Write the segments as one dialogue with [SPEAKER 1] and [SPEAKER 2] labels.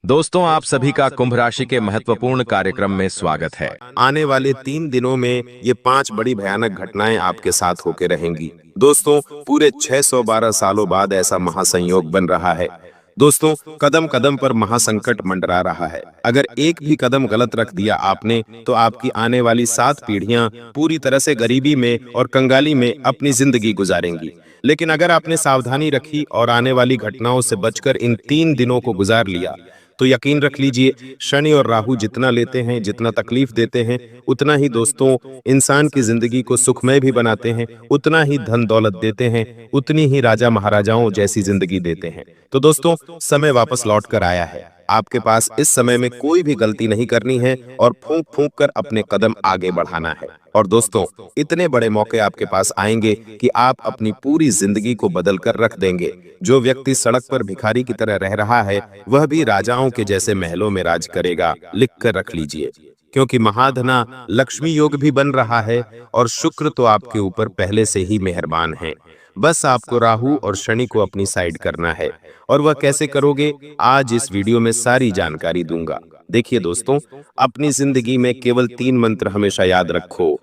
[SPEAKER 1] दोस्तों, आप सभी का कुंभ राशि के महत्वपूर्ण कार्यक्रम में स्वागत है।
[SPEAKER 2] आने वाले 3 दिनों में ये 5 बड़ी भयानक घटनाएं आपके साथ होके रहेंगी। दोस्तों, पूरे 612 सालों बाद ऐसा महासंयोग बन रहा है। दोस्तों, कदम कदम पर महासंकट मंडरा रहा है। अगर एक भी कदम गलत रख दिया आपने, तो आपकी आने वाली 7 पीढ़ियां पूरी तरह से गरीबी में और कंगाली में अपनी जिंदगी गुजारेंगी। लेकिन अगर आपने सावधानी रखी और आने वाली घटनाओं से बचकर इन 3 दिनों को गुजार लिया, तो यकीन रख लीजिए, शनि और राहु जितना लेते हैं, जितना तकलीफ देते हैं, उतना ही दोस्तों इंसान की जिंदगी को सुखमय भी बनाते हैं, उतना ही धन दौलत देते हैं, उतनी ही राजा महाराजाओं जैसी जिंदगी देते हैं। तो दोस्तों, समय वापस लौट कर आया है। आपके पास इस समय में कोई भी गलती नहीं करनी है और फूंक फूंक कर अपने कदम आगे बढ़ाना है। और दोस्तों, इतने बड़े मौके आपके पास आएंगे कि आप अपनी पूरी जिंदगी को बदल कर रख देंगे। जो व्यक्ति सड़क पर भिखारी की तरह रह रहा है, वह भी राजाओं के जैसे महलों में राज करेगा। लिख कर रख लीजिए, क्योंकि महाधना लक्ष्मी योग भी बन रहा है और शुक्र तो आपके ऊपर पहले से ही मेहरबान है। बस आपको राहु और शनि को अपनी साइड करना है। और वह कैसे करोगे, आज इस वीडियो में सारी जानकारी दूंगा। देखिए दोस्तों, अपनी जिंदगी में केवल 3 मंत्र हमेशा याद रखो।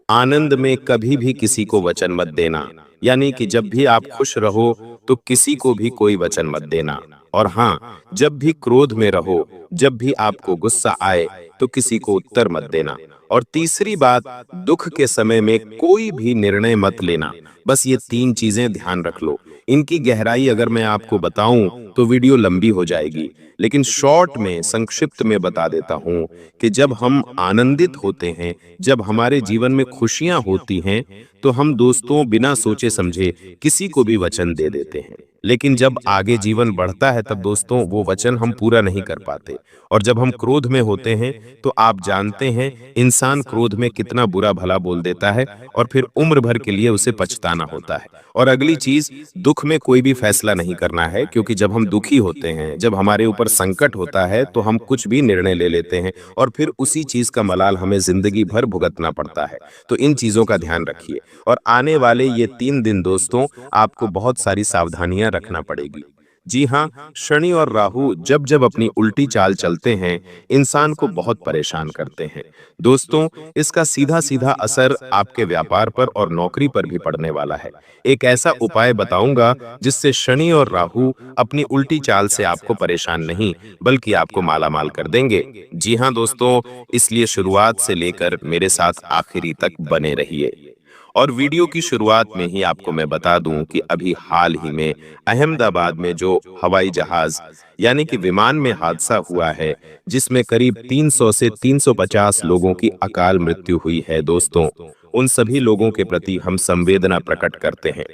[SPEAKER 2] आनंद में कभी भी किसी को वचन मत देना, यानी कि जब भी आप खुश रहो तो किसी को भी कोई वचन मत देना। और हाँ, जब भी क्रोध में रहो, जब भी आपको गुस्सा आए, तो किसी को उत्तर मत देना। और तीसरी बात, दुख के समय में कोई भी निर्णय मत लेना। बस ये 3 चीजें ध्यान रख लो। इनकी गहराई अगर मैं आपको बताऊं तो वीडियो लंबी हो जाएगी, लेकिन शॉर्ट में संक्षिप्त में बता देता हूं कि जब हम आनंदित होते हैं, जब हमारे जीवन में खुशियां होती हैं, तो हम दोस्तों बिना सोचे समझे किसी को भी वचन दे देते हैं। लेकिन जब आगे जीवन बढ़ता है, तब दोस्तों वो वचन हम पूरा नहीं कर पाते। और जब हम क्रोध में होते हैं, तो आप जानते हैं इंसान क्रोध में कितना बुरा भला बोल देता है और फिर उम्र भर के लिए उसे पछताना होता है। और अगली चीज, दुख में कोई भी फैसला नहीं करना है, क्योंकि जब हम दुखी होते हैं, जब हमारे ऊपर संकट होता है, तो हम कुछ भी निर्णय ले लेते हैं और फिर उसी चीज का मलाल हमें जिंदगी भर भुगतना पड़ता है। तो इन चीजों का ध्यान रखिए। और आने वाले ये 3 दिन दोस्तों, आपको बहुत सारी सावधानियां रखना पड़ेगी। जी हाँ, शनि और राहु जब जब अपनी उल्टी चाल चलते हैं, इंसान को बहुत परेशान करते हैं। दोस्तों, इसका सीधा सीधा असर आपके व्यापार पर और नौकरी पर भी पड़ने वाला है। एक ऐसा उपाय बताऊंगा जिससे शनि और राहु अपनी उल्टी चाल से आपको परेशान नहीं, बल्कि आपको मालामाल कर देंगे। जी हाँ दोस्तों, इसलिए शुरुआत से लेकर मेरे साथ आखिरी तक बने रहिए। और वीडियो की शुरुआत में ही आपको मैं बता दूं कि अभी हाल ही में अहमदाबाद में जो हवाई जहाज यानी कि विमान में हादसा हुआ है, जिसमें करीब 300 से 350 लोगों की अकाल मृत्यु हुई है दोस्तों, उन सभी लोगों के प्रति हम संवेदना प्रकट करते हैं।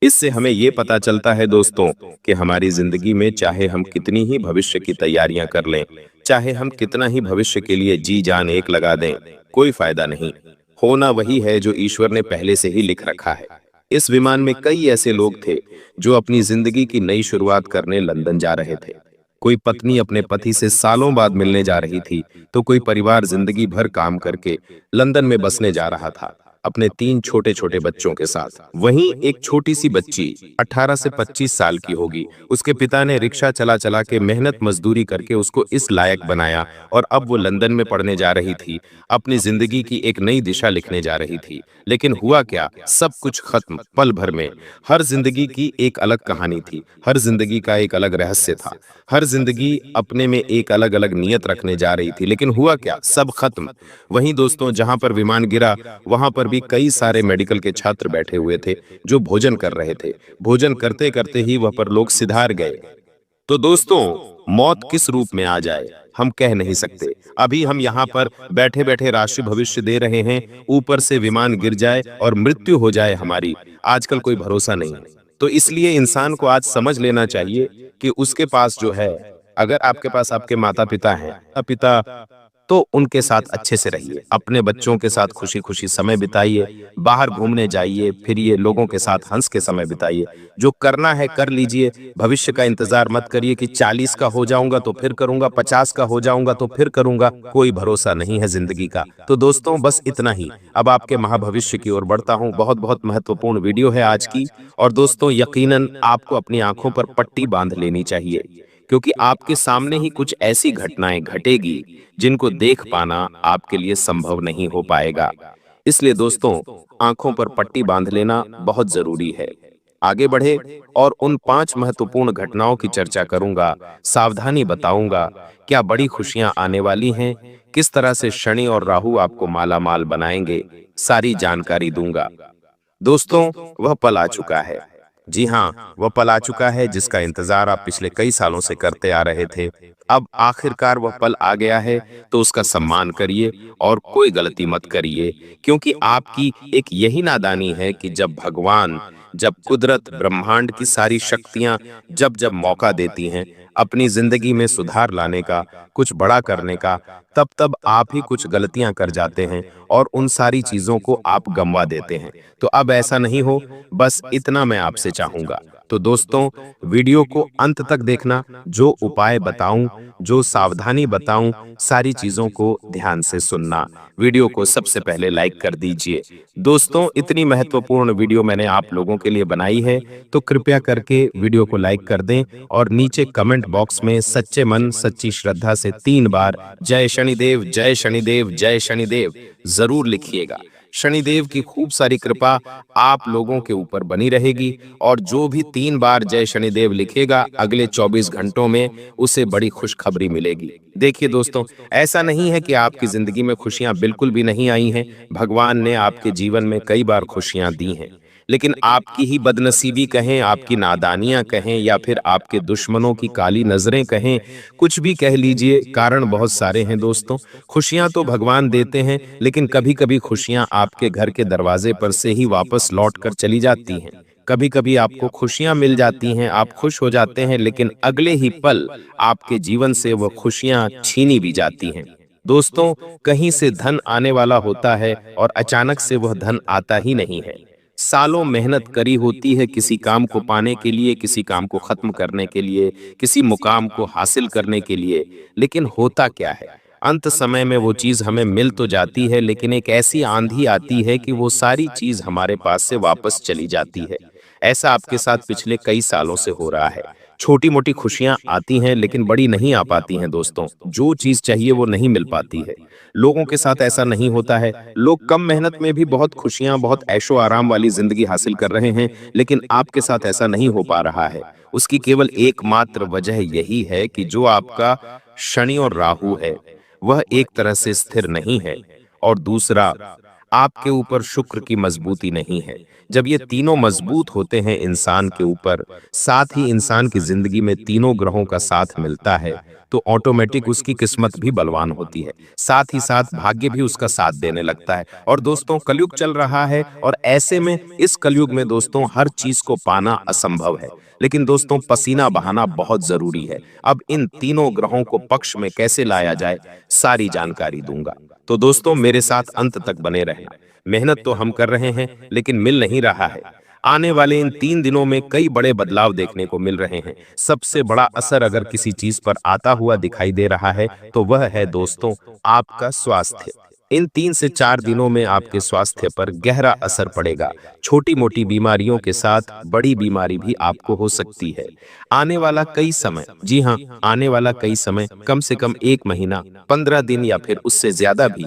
[SPEAKER 2] इससे हमें ये पता चलता है दोस्तों कि हमारी जिंदगी में चाहे हम कितनी ही भविष्य की तैयारियां कर लें, चाहे हम कितना ही भविष्य के लिए जी जान एक लगा दें, कोई फायदा नहीं। होना वही है जो ईश्वर ने पहले से ही लिख रखा है। इस विमान में कई ऐसे लोग थे जो अपनी जिंदगी की नई शुरुआत करने लंदन जा रहे थे। कोई पत्नी अपने पति से सालों बाद मिलने जा रही थी, तो कोई परिवार जिंदगी भर काम करके लंदन में बसने जा रहा था अपने 3 छोटे छोटे बच्चों के साथ। वहीं एक छोटी सी बच्ची 18 से 25 साल की होगी। उसके पिता ने रिक्शा चला चला के मेहनत मजदूरी करके उसको इस लायक बनाया और अब वो लंदन में पढ़ने जा रही थी, अपनी जिंदगी की एक नई दिशा लिखने जा रही थी। लेकिन हुआ क्या, सब कुछ खत्म पल भर में। हर जिंदगी की एक अलग कहानी थी, हर जिंदगी का एक अलग रहस्य था, हर जिंदगी अपने में एक अलग अलग नियत रखने जा रही थी। लेकिन हुआ क्या, सब खत्म। वहीं दोस्तों, जहां पर विमान गिरा, वहां पर भी कई सारे मेडिकल के छात्र बैठे हुए थे जो भोजन कर रहे थे। भोजन करते करते ही वह पर लोग सिधार गए। तो दोस्तों, मौत किस रूप में आ जाए हम कह नहीं सकते। अभी हम यहाँ पर बैठे बैठे राष्ट्रीय भविष्य दे रहे हैं, ऊपर से विमान गिर जाए और मृत्यु हो जाए हमारी, आजकल कोई भरोसा नहीं। तो इसलिए इंसान को आज समझ लेना चाहिए कि उसके पास जो है, अगर आपके पास आपके माता पिता हैं, पिता, तो उनके साथ अच्छे से रहिए। अपने बच्चों के साथ खुशी खुशी समय बिताइए, बाहर घूमने जाइए, फिरिए, लोगों के साथ हंस के समय बिताइए। जो करना है कर लीजिए। भविष्य का इंतजार मत करिए कि 40 का हो जाऊंगा तो फिर करूंगा, 50 का हो जाऊंगा तो फिर करूंगा। कोई भरोसा नहीं है जिंदगी का। तो दोस्तों, बस इतना ही। अब आपके महाभविष्य की ओर बढ़ता हूं। बहुत बहुत महत्वपूर्ण वीडियो है आज की। और दोस्तों, यकीनन आपको अपनी आंखों पर पट्टी बांध लेनी चाहिए, क्योंकि आपके सामने ही कुछ ऐसी घटनाएं घटेगी जिनको देख पाना आपके लिए संभव नहीं हो पाएगा। इसलिए दोस्तों, आंखों पर पट्टी बांध लेना बहुत जरूरी है। आगे बढ़े और उन 5 महत्वपूर्ण घटनाओं की चर्चा करूंगा, सावधानी बताऊंगा, क्या बड़ी खुशियां आने वाली हैं, किस तरह से शनि और राहु आपको मालामाल बनाएंगे, सारी जानकारी दूंगा। दोस्तों, वह पल आ चुका है। जी हाँ, वह पल आ चुका है जिसका इंतजार आप पिछले कई सालों से करते आ रहे थे। अब आखिरकार वह पल आ गया है, तो उसका सम्मान करिए और कोई गलती मत करिए, क्योंकि आपकी एक यही नादानी है कि जब भगवान, जब कुदरत, ब्रह्मांड की सारी शक्तियां जब जब मौका देती हैं अपनी जिंदगी में सुधार लाने का, कुछ बड़ा करने का, तब तब आप ही कुछ गलतियां कर जाते हैं और उन सारी चीजों को आप गंवा देते हैं। तो अब ऐसा नहीं हो, बस इतना मैं आपसे चाहूंगा। तो दोस्तों, वीडियो को अंत तक देखना, जो उपाय बताऊं, जो सावधानी बताऊं, सारी चीजों को ध्यान से सुनना। वीडियो को सबसे पहले लाइक कर दीजिए। दोस्तों, इतनी महत्वपूर्ण वीडियो मैंने आप लोगों के लिए बनाई है, तो कृपया करके वीडियो को लाइक कर दें और नीचे कमेंट बॉक्स में सच्चे मन सच्ची श्रद्धा से 3 बार जय शनिदेव, जय शनिदेव, जय शनिदेव जरूर लिखिएगा। शनिदेव की खूब सारी कृपा आप लोगों के ऊपर बनी रहेगी और जो भी 3 बार जय शनिदेव लिखेगा, अगले 24 घंटों में उसे बड़ी खुशखबरी मिलेगी। देखिए दोस्तों, ऐसा नहीं है कि आपकी जिंदगी में खुशियां बिल्कुल भी नहीं आई हैं। भगवान ने आपके जीवन में कई बार खुशियां दी हैं, लेकिन आपकी ही बदनसीबी कहें, आपकी नादानियां कहें, या फिर आपके दुश्मनों की काली नजरें कहें, कुछ भी कह लीजिए, कारण बहुत सारे हैं दोस्तों। खुशियां तो भगवान देते हैं, लेकिन कभी कभी खुशियां आपके घर के दरवाजे पर से ही वापस लौट कर चली जाती हैं। कभी कभी आपको खुशियां मिल जाती हैं, आप खुश हो जाते हैं, लेकिन अगले ही पल आपके जीवन से वो खुशियां छीनी भी जाती हैं। दोस्तों, कहीं से धन आने वाला होता है और अचानक से वह धन आता ही नहीं है। सालों मेहनत करी होती है किसी काम को पाने के लिए, किसी काम को खत्म करने के लिए, किसी मुकाम को हासिल करने के लिए, लेकिन होता क्या है, अंत समय में वो चीज हमें मिल तो जाती है, लेकिन एक ऐसी आंधी आती है कि वो सारी चीज हमारे पास से वापस चली जाती है। ऐसा आपके साथ पिछले कई सालों से हो रहा है। छोटी मोटी खुशियां आती हैं, लेकिन बड़ी नहीं आ पाती हैं दोस्तों। जो चीज चाहिए वो नहीं मिल पाती है। लोगों के साथ ऐसा नहीं होता है। लोग कम मेहनत में भी बहुत खुशियां, बहुत ऐशो आराम वाली जिंदगी हासिल कर रहे हैं, लेकिन आपके साथ ऐसा नहीं हो पा रहा है। उसकी केवल एकमात्र वजह यही है कि जो आपका शनि और राहु है, वह एक तरह से स्थिर नहीं है, और दूसरा, आपके ऊपर शुक्र की मजबूती नहीं है। जब ये तीनों मजबूत होते हैं इंसान के ऊपर, साथ ही इंसान की जिंदगी में तीनों ग्रहों का साथ मिलता है, तो ऑटोमेटिक उसकी किस्मत भी बलवान होती है, साथ ही साथ भाग्य भी उसका साथ देने लगता है। और दोस्तों, कलयुग चल रहा है, और ऐसे में इस कलयुग में दोस्तों हर चीज को पाना असंभव है, लेकिन दोस्तों पसीना बहाना बहुत जरूरी है। अब इन तीनों ग्रहों को पक्ष में कैसे लाया जाए, सारी जानकारी दूंगा। तो दोस्तों, मेरे साथ अंत तक बने रहना। मेहनत तो हम कर रहे हैं, लेकिन मिल नहीं रहा है। आने वाले इन 3 दिनों में कई बड़े बदलाव देखने को मिल रहे हैं। सबसे बड़ा असर अगर किसी चीज पर आता हुआ दिखाई दे रहा है, तो वह है दोस्तों आपका स्वास्थ्य। इन 3 से 4 दिनों में आपके स्वास्थ्य पर गहरा असर पड़ेगा। छोटी मोटी बीमारियों के साथ बड़ी बीमारी भी आपको हो सकती है। आने वाला कई समय, जी हाँ, आने वाला कई समय, कम से कम 1 महीना, 15 दिन या फिर उससे ज्यादा भी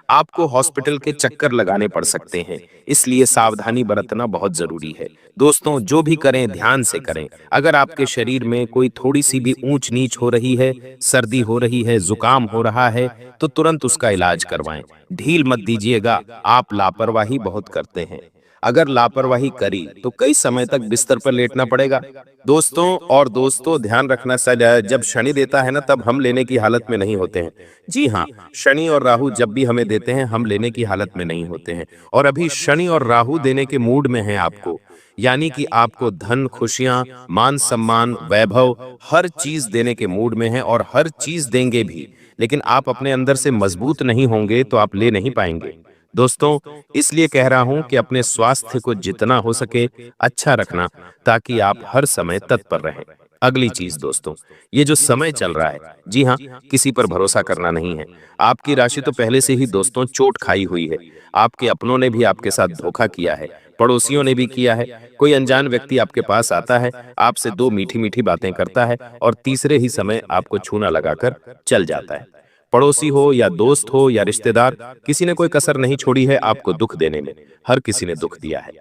[SPEAKER 2] आपको हॉस्पिटल के चक्कर लगाने पड़ सकते हैं। इसलिए सावधानी बरतना बहुत जरूरी है। दोस्तों, जो भी करें ध्यान से करें। अगर आपके शरीर में कोई थोड़ी सी भी ऊंच नीच हो रही है, सर्दी हो रही है, जुकाम हो रहा है, तो तुरंत उसका इलाज करवाएं। ढील मत दीजिएगा, आप लापरवाही बहुत करते हैं। अगर लापरवाही करी तो कई समय तक बिस्तर पर लेटना पड़ेगा। दोस्तों ध्यान रखना, जब शनि देता है ना, तब हम लेने की हालत में नहीं होते हैं। जी हाँ, शनि और राहु जब भी हमें देते हैं, हम लेने की हालत में नहीं होते हैं। और अभी शनि और राहु देने के मूड में है आपको, यानी कि आपको धन, खुशियां, मान सम्मान, वैभव, हर चीज देने के मूड में है, और हर चीज देंगे भी, लेकिन आप अपने अंदर से मजबूत नहीं होंगे तो आप ले नहीं पाएंगे। दोस्तों, इसलिए कह रहा हूं कि अपने स्वास्थ्य को जितना हो सके अच्छा रखना, ताकि आप हर समय तत्पर रहें। अगली चीज दोस्तों, ये जो समय चल रहा है, जी हाँ, किसी पर भरोसा करना नहीं है। आपकी राशि तो पहले से ही दोस्तों चोट खाई हुई है। आपके अपनों ने भी आपके साथ धोखा किया है। पड़ोसियों ने भी किया है। कोई अनजान व्यक्ति आपके पास आता है, आपसे दो मीठी मीठी बातें करता है और तीसरे ही समय आपको छूना लगाकर चल जाता है। पड़ोसी हो या दोस्त हो या रिश्तेदार, किसी ने कोई कसर नहीं छोड़ी है आपको दुख देने में। हर किसी ने दुख दिया है।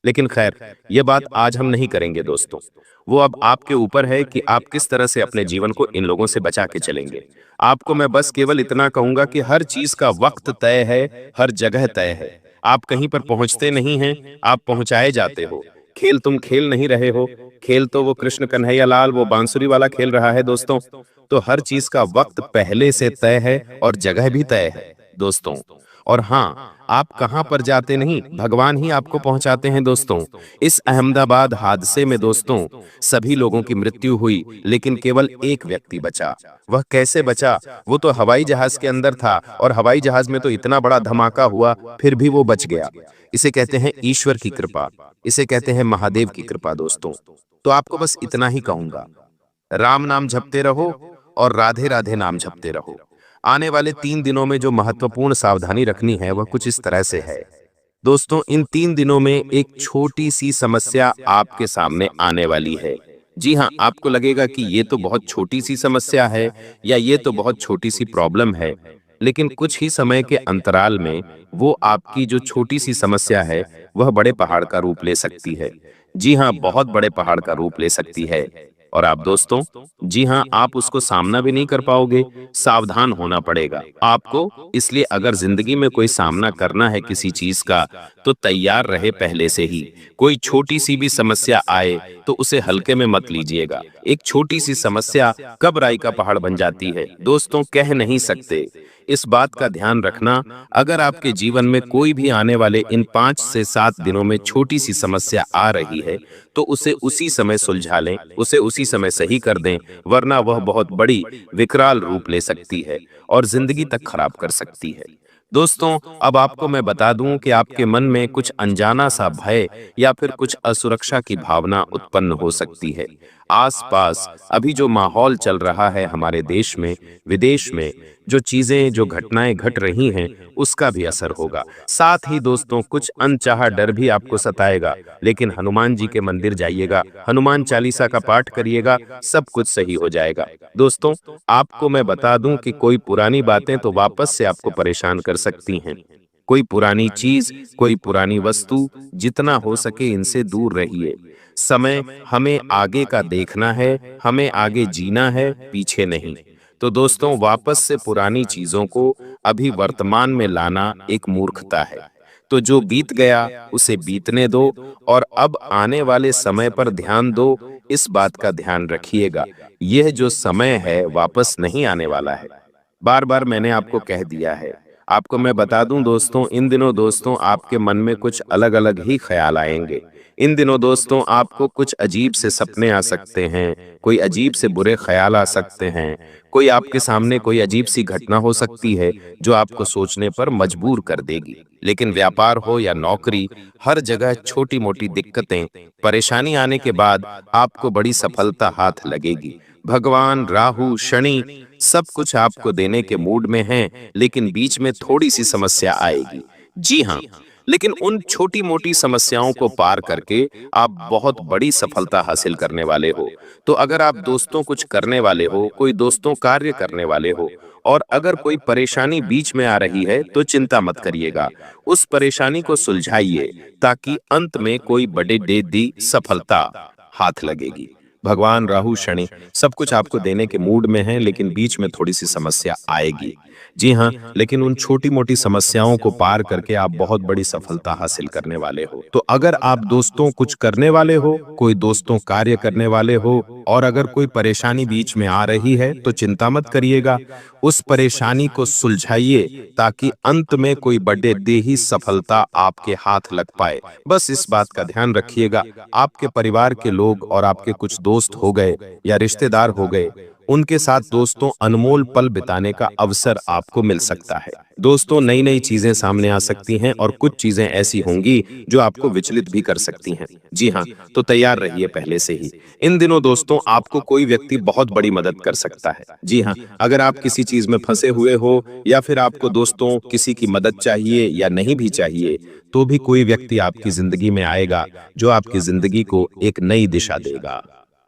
[SPEAKER 2] लेकिन खैर, ये बात आज हम नहीं करेंगे दोस्तों। वो अब आपके ऊपर है कि आप किस तरह से अपने जीवन को इन लोगों से बचा के चलेंगे। आपको मैं बस केवल इतना कहूंगा कि हर चीज का वक्त तय है, हर जगह तय है। आप कहीं पर पहुंचते नहीं हैं, आप पहुंचाए जाते हो। खेल तुम खेल नहीं रहे हो, खेल तो वो कृष्ण कन्हैया लाल वो बांसुरी वाला खेल रहा है दोस्तों। तो हर चीज का वक्त पहले से तय है और जगह भी तय है दोस्तों। और हाँ, आप कहां पर जाते नहीं, भगवान ही आपको पहुंचाते हैं दोस्तों। इस अहमदाबाद हादसे में दोस्तों सभी लोगों की मृत्यु हुई, लेकिन केवल एक व्यक्ति बचा। वह कैसे बचा? वो तो हवाई जहाज के अंदर था और हवाई जहाज में तो इतना बड़ा धमाका हुआ, फिर भी वो बच गया। इसे कहते हैं ईश्वर की कृपा, इसे कहते हैं महादेव की कृपा दोस्तों। तो आपको बस इतना ही कहूंगा, राम नाम जपते रहो और राधे राधे नाम जपते रहो। आने वाले 3 दिनों में जो महत्वपूर्ण सावधानी रखनी है वह कुछ इस तरह से है दोस्तों। इन 3 दिनों में एक छोटी सी समस्या आपके सामने आने वाली है। जी हाँ, आपको लगेगा कि ये तो बहुत छोटी सी समस्या है या ये तो बहुत छोटी सी प्रॉब्लम है, लेकिन कुछ ही समय के अंतराल में वो आपकी जो छोटी सी समस्या है वह बड़े पहाड़ का रूप ले सकती है। जी हाँ, बहुत बड़े पहाड़ का रूप ले सकती है। और आप दोस्तों, जी हाँ, आप उसको सामना भी नहीं कर पाओगे, सावधान होना पड़ेगा आपको। इसलिए अगर जिंदगी में कोई सामना करना है किसी चीज का, तो तैयार रहे पहले से ही। कोई छोटी सी भी समस्या आए तो उसे हल्के में मत लीजिएगा। एक छोटी सी समस्या कब राई का पहाड़ बन जाती है दोस्तों, कह नहीं सकते। इस बात का ध्यान रखना, अगर आपके जीवन में कोई भी आने वाले इन 5 से 7 दिनों में छोटी सी समस्या आ रही है, तो उसे उसी समय सुलझा लें, उसे उसी समय सही कर दें, वरना वह बहुत बड़ी विकराल रूप ले सकती है और जिंदगी तक खराब कर सकती है। दोस्तों, अब आपको मैं बता दूं कि आपके मन में कुछ अनजाना सा भय या फिर कुछ असुरक्षा की भावना उत्पन्न हो सकती है। आसपास अभी जो माहौल चल रहा है हमारे देश में, विदेश में, जो चीजें जो घटनाएं घट रही हैं, उसका भी असर होगा। साथ ही दोस्तों, कुछ अनचाहा डर भी आपको सताएगा, लेकिन हनुमान जी के मंदिर जाइएगा, हनुमान चालीसा का पाठ करिएगा, सब कुछ सही हो जाएगा। दोस्तों, आपको मैं बता दूं कि कोई पुरानी बातें तो वापस से आपको परेशान कर सकती हैं। कोई पुरानी चीज, कोई पुरानी वस्तु, जितना हो सके इनसे दूर रहिए। समय हमें आगे का देखना है, हमें आगे जीना है, पीछे नहीं। तो दोस्तों, वापस से पुरानी चीजों को अभी वर्तमान में लाना एक मूर्खता है। तो जो बीत गया उसे बीतने दो और अब आने वाले समय पर ध्यान दो। इस बात का ध्यान रखिएगा, यह जो समय है वापस नहीं आने वाला है। बार बार मैंने आपको कह दिया है। आपको मैं बता दूं दोस्तों, इन दिनों दोस्तों आपके मन में कुछ अलग अलग ही ख्याल आएंगे। इन दिनों दोस्तों आपको कुछ अजीब से सपने आ सकते हैं, कोई अजीब से बुरे ख्याल आ सकते हैं, कोई आपके सामने कोई अजीब सी घटना हो सकती है जो आपको सोचने पर मजबूर कर देगी। लेकिन व्यापार हो या नौकरी, हर जगह छोटी मोटी दिक्कतें, परेशानी आने के बाद आपको बड़ी सफलता हाथ लगेगी। भगवान राहु शनि सब कुछ आपको देने के मूड में हैं, लेकिन बीच में थोड़ी सी समस्या आएगी। जी हाँ, लेकिन उन छोटी मोटी समस्याओं को पार करके आप बहुत बड़ी सफलता हासिल करने वाले हो। तो अगर आप दोस्तों कुछ करने वाले हो, कोई दोस्तों कार्य करने वाले हो, और अगर कोई परेशानी बीच में आ रही है तो चिंता मत करिएगा, उस परेशानी को सुलझाइए, ताकि अंत में कोई बड़े दी सफलता हाथ लगेगी। भगवान राहु शनि सब कुछ आपको देने के मूड में हैं, लेकिन बीच में थोड़ी सी समस्या आएगी। जी हाँ, लेकिन उन छोटी मोटी समस्याओं को पार करके आप बहुत बड़ी सफलता हासिल करने वाले हो। तो अगर आप दोस्तों कुछ करने वाले हो, कोई दोस्तों कार्य करने वाले हो, और अगर कोई परेशानी बीच में आ रही है तो चिंता मत करिएगा, उस परेशानी को सुलझाइए, ताकि अंत में कोई बड़े देही सफलता आपके हाथ लग पाए। बस इस बात का ध्यान रखिएगा। आपके परिवार के लोग और आपके कुछ दोस्त हो गए या रिश्तेदार हो गए, उनके साथ दोस्तों अनमोल पल बिताने का अवसर आपको मिल सकता है। दोस्तों नई नई चीजें सामने आ सकती हैं और कुछ चीजें ऐसी होंगी जो आपको विचलित भी कर सकती हैं। जी हाँ, तो तैयार रहिए पहले से ही। इन दिनों दोस्तों आपको कोई व्यक्ति बहुत बड़ी मदद कर सकता है। जी हाँ, अगर आप किसी चीज में फंसे हुए हो या फिर आपको दोस्तों किसी की मदद चाहिए या नहीं भी चाहिए, तो भी कोई व्यक्ति आपकी जिंदगी में आएगा जो आपकी जिंदगी को एक नई दिशा देगा।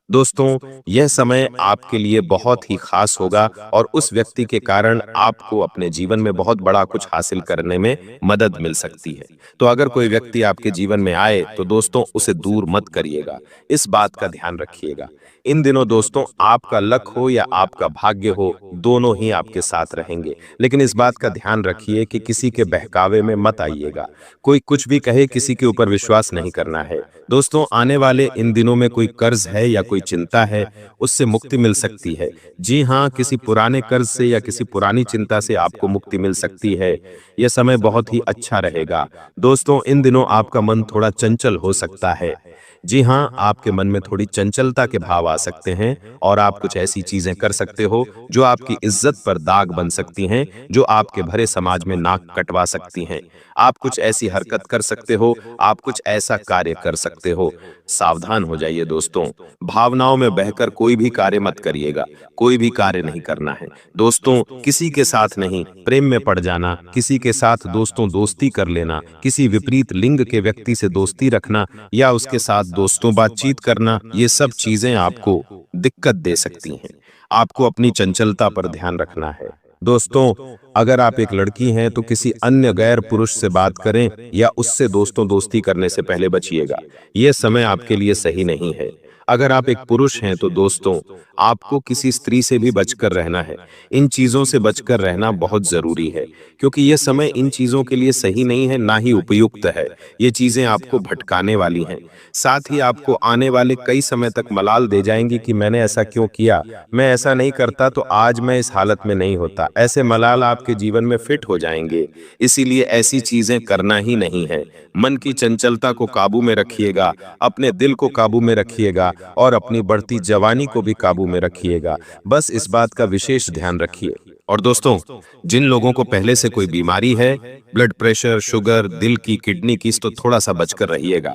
[SPEAKER 2] दोस्तों यह समय आपके लिए बहुत ही खास होगा और उस व्यक्ति के कारण आपको अपने जीवन में बहुत बड़ा कुछ हासिल करने में मदद मिल सकती है। तो अगर कोई व्यक्ति आपके जीवन में आए तो दोस्तों उसे दूर मत करिएगा, इस बात का ध्यान रखिएगा। इन दिनों दोस्तों आपका लक हो या आपका भाग्य हो, दोनों ही आपके साथ रहेंगे, लेकिन इस बात का ध्यान रखिए कि किसी के बहकावे में मत आइएगा। कोई कुछ भी कहे किसी के ऊपर विश्वास नहीं करना है। दोस्तों आने वाले इन दिनों में कोई कर्ज है या कोई चिंता है, उससे मुक्ति मिल सकती है। जी हाँ, किसी पुराने कर्ज से या किसी पुरानी चिंता से आपको मुक्ति मिल सकती है। यह समय बहुत ही अच्छा रहेगा। दोस्तों इन दिनों आपका मन थोड़ा चंचल हो सकता है। जी हाँ, आपके मन में थोड़ी चंचलता के भाव आ सकते हैं और आप कुछ ऐसी चीजें कर सकते हो जो आपकी इज्जत पर दाग बन सकती हैं, जो आपके भरे समाज में नाक कटवा सकती हैं। आप कुछ ऐसी हरकत कर सकते हो, आप कुछ ऐसा कार्य कर सकते हो। सावधान हो जाइए दोस्तों, भावनाओं में बहकर कोई भी कार्य मत करिएगा, कोई भी कार्य नहीं करना है। दोस्तों किसी के साथ नहीं, प्रेम में पड़ जाना, किसी के साथ दोस्तों दोस्ती कर लेना, किसी विपरीत लिंग के व्यक्ति से दोस्ती रखना या उसके साथ दोस्तों बातचीत करना, ये सब चीजें आपको दिक्कत दे सकती हैं। आपको अपनी चंचलता पर ध्यान रखना है। दोस्तों अगर आप एक लड़की हैं तो किसी अन्य गैर पुरुष से बात करें या उससे दोस्तों दोस्ती करने से पहले बचिएगा। यह समय आपके लिए सही नहीं है। अगर आप एक पुरुष हैं तो दोस्तों आपको किसी स्त्री से भी बचकर रहना है। इन चीजों से बचकर रहना बहुत जरूरी है, क्योंकि यह समय इन चीजों के लिए सही नहीं है, ना ही उपयुक्त है। ये चीजें आपको भटकाने वाली हैं, साथ ही आपको आने वाले कई समय तक मलाल दे जाएंगी कि मैंने ऐसा क्यों किया, मैं ऐसा नहीं करता तो आज मैं इस हालत में नहीं होता। ऐसे मलाल आपके जीवन में फिट हो जाएंगे। इसीलिए ऐसी चीजें करना ही नहीं है। मन की चंचलता को काबू में रखिएगा, अपने दिल को काबू में रखिएगा और अपनी बढ़ती जवानी को भी काबू में रखिएगा। बस इस बात का विशेष ध्यान रखिए। और दोस्तों जिन लोगों को पहले से कोई बीमारी है, ब्लड प्रेशर, शुगर, दिल की, किडनी की, तो थोड़ा सा बचकर रहिएगा।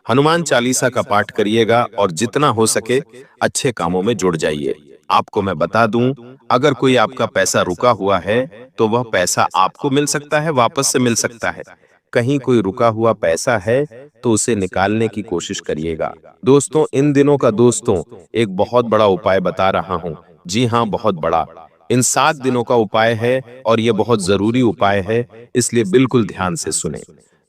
[SPEAKER 2] हनुमान चालीसा का पाठ करिएगा और जितना हो सके अच्छे कामों में जुड़ जाइए। आपको मैं बता दूं, अगर कोई आपका पैसा रुका हुआ है तो वह पैसा आपको मिल सकता है, वापस से मिल सकता है। कहीं कोई रुका हुआ पैसा है तो उसे निकालने की कोशिश करिएगा। दोस्तों इन दिनों का दोस्तों एक बहुत बड़ा उपाय बता रहा हूं। जी हां, बहुत बड़ा। इन 7 दिनों का उपाय है और यह बहुत जरूरी उपाय है, इसलिए बिल्कुल ध्यान से सुने।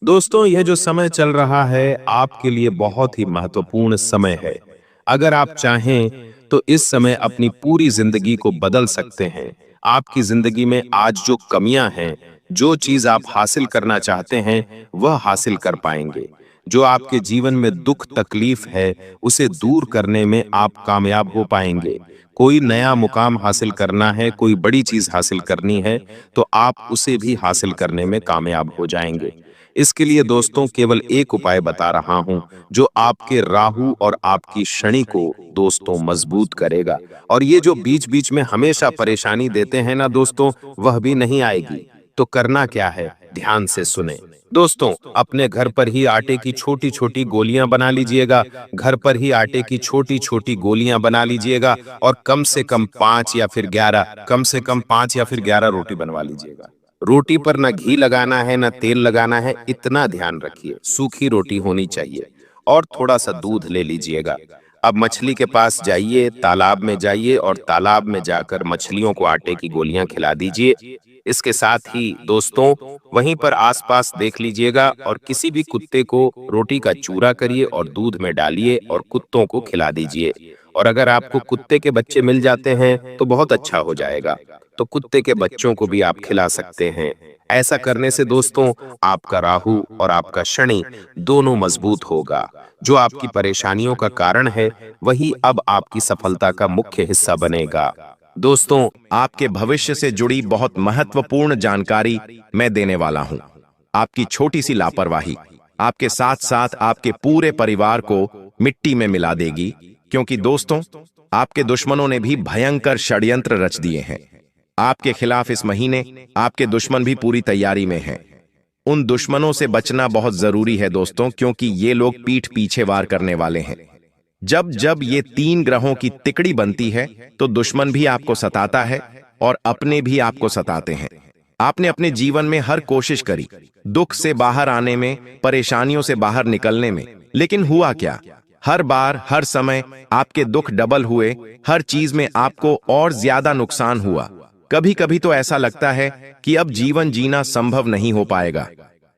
[SPEAKER 2] दोस्तों यह जो समय चल रहा है आपके लिए बहुत ही महत्वपूर्ण समय है। अगर आप चाहें तो इस समय अपनी पूरी जिंदगी को बदल सकते हैं। आपकी जिंदगी में आज जो कमियां हैं, जो चीज आप हासिल करना चाहते हैं, वह हासिल कर पाएंगे। जो आपके जीवन में दुख तकलीफ है, उसे दूर करने में आप कामयाब हो पाएंगे। कोई नया मुकाम हासिल करना है, कोई बड़ी चीज हासिल करनी है, तो आप उसे भी हासिल करने में कामयाब हो जाएंगे। इसके लिए दोस्तों केवल एक उपाय बता रहा हूं, जो आपके राहु और आपकी शनि को दोस्तों मजबूत करेगा। और ये जो बीच बीच में हमेशा परेशानी देते हैं ना दोस्तों, वह भी नहीं आएगी। तो करना क्या है, ध्यान से सुने। दोस्तों अपने घर पर ही आटे की छोटी छोटी गोलियां बना लीजिएगा। घर पर ही आटे की छोटी छोटी गोलियां बना लीजिएगा और कम से कम 5 या फिर 11, कम से कम 5 या फिर 11 रोटी बनवा लीजिएगा। रोटी पर ना घी लगाना है ना तेल लगाना है, इतना ध्यान रखिए। सूखी रोटी होनी चाहिए और थोड़ा सा दूध ले लीजिएगा। अब मछली के पास जाइए, तालाब में जाइए और तालाब में जाकर मछलियों को आटे की गोलियां खिला दीजिए। इसके साथ ही दोस्तों वहीं पर आसपास देख लीजिएगा और किसी भी कुत्ते को रोटी का चूरा करिए और दूध में डालिए और कुत्तों को खिला दीजिए। और अगर आपको कुत्ते के बच्चे मिल जाते हैं तो बहुत अच्छा हो जाएगा, तो कुत्ते के बच्चों को भी आप खिला सकते हैं। ऐसा करने से दोस्तों आपका राहु और आपका शनि दोनों मजबूत होगा। जो आपकी परेशानियों का कारण है वही अब आपकी सफलता का मुख्य हिस्सा बनेगा। दोस्तों आपके भविष्य से जुड़ी बहुत महत्वपूर्ण जानकारी मैं देने वाला हूं। आपकी छोटी सी लापरवाही आपके साथ साथ आपके पूरे परिवार को मिट्टी में मिला देगी। क्योंकि दोस्तों, आपके दुश्मनों ने भी भयंकर षड्यंत्र रच दिए हैं। आपके खिलाफ इस महीने आपके दुश्मन भी पूरी तैयारी में हैं। उन दुश्मनों से बचना बहुत जरूरी है दोस्तों, क्योंकि ये लोग पीठ पीछे वार करने वाले हैं। जब जब ये 3 ग्रहों की तिकड़ी बनती है तो दुश्मन भी आपको सताता है और अपने भी आपको सताते हैं। आपने अपने जीवन में हर कोशिश करी, दुख से बाहर आने में, परेशानियों से बाहर निकलने में, लेकिन हुआ क्या? हर बार, हर समय आपके दुख डबल हुए, हर चीज में आपको और ज्यादा नुकसान हुआ। कभी कभी तो ऐसा लगता है कि अब जीवन जीना संभव नहीं हो पाएगा।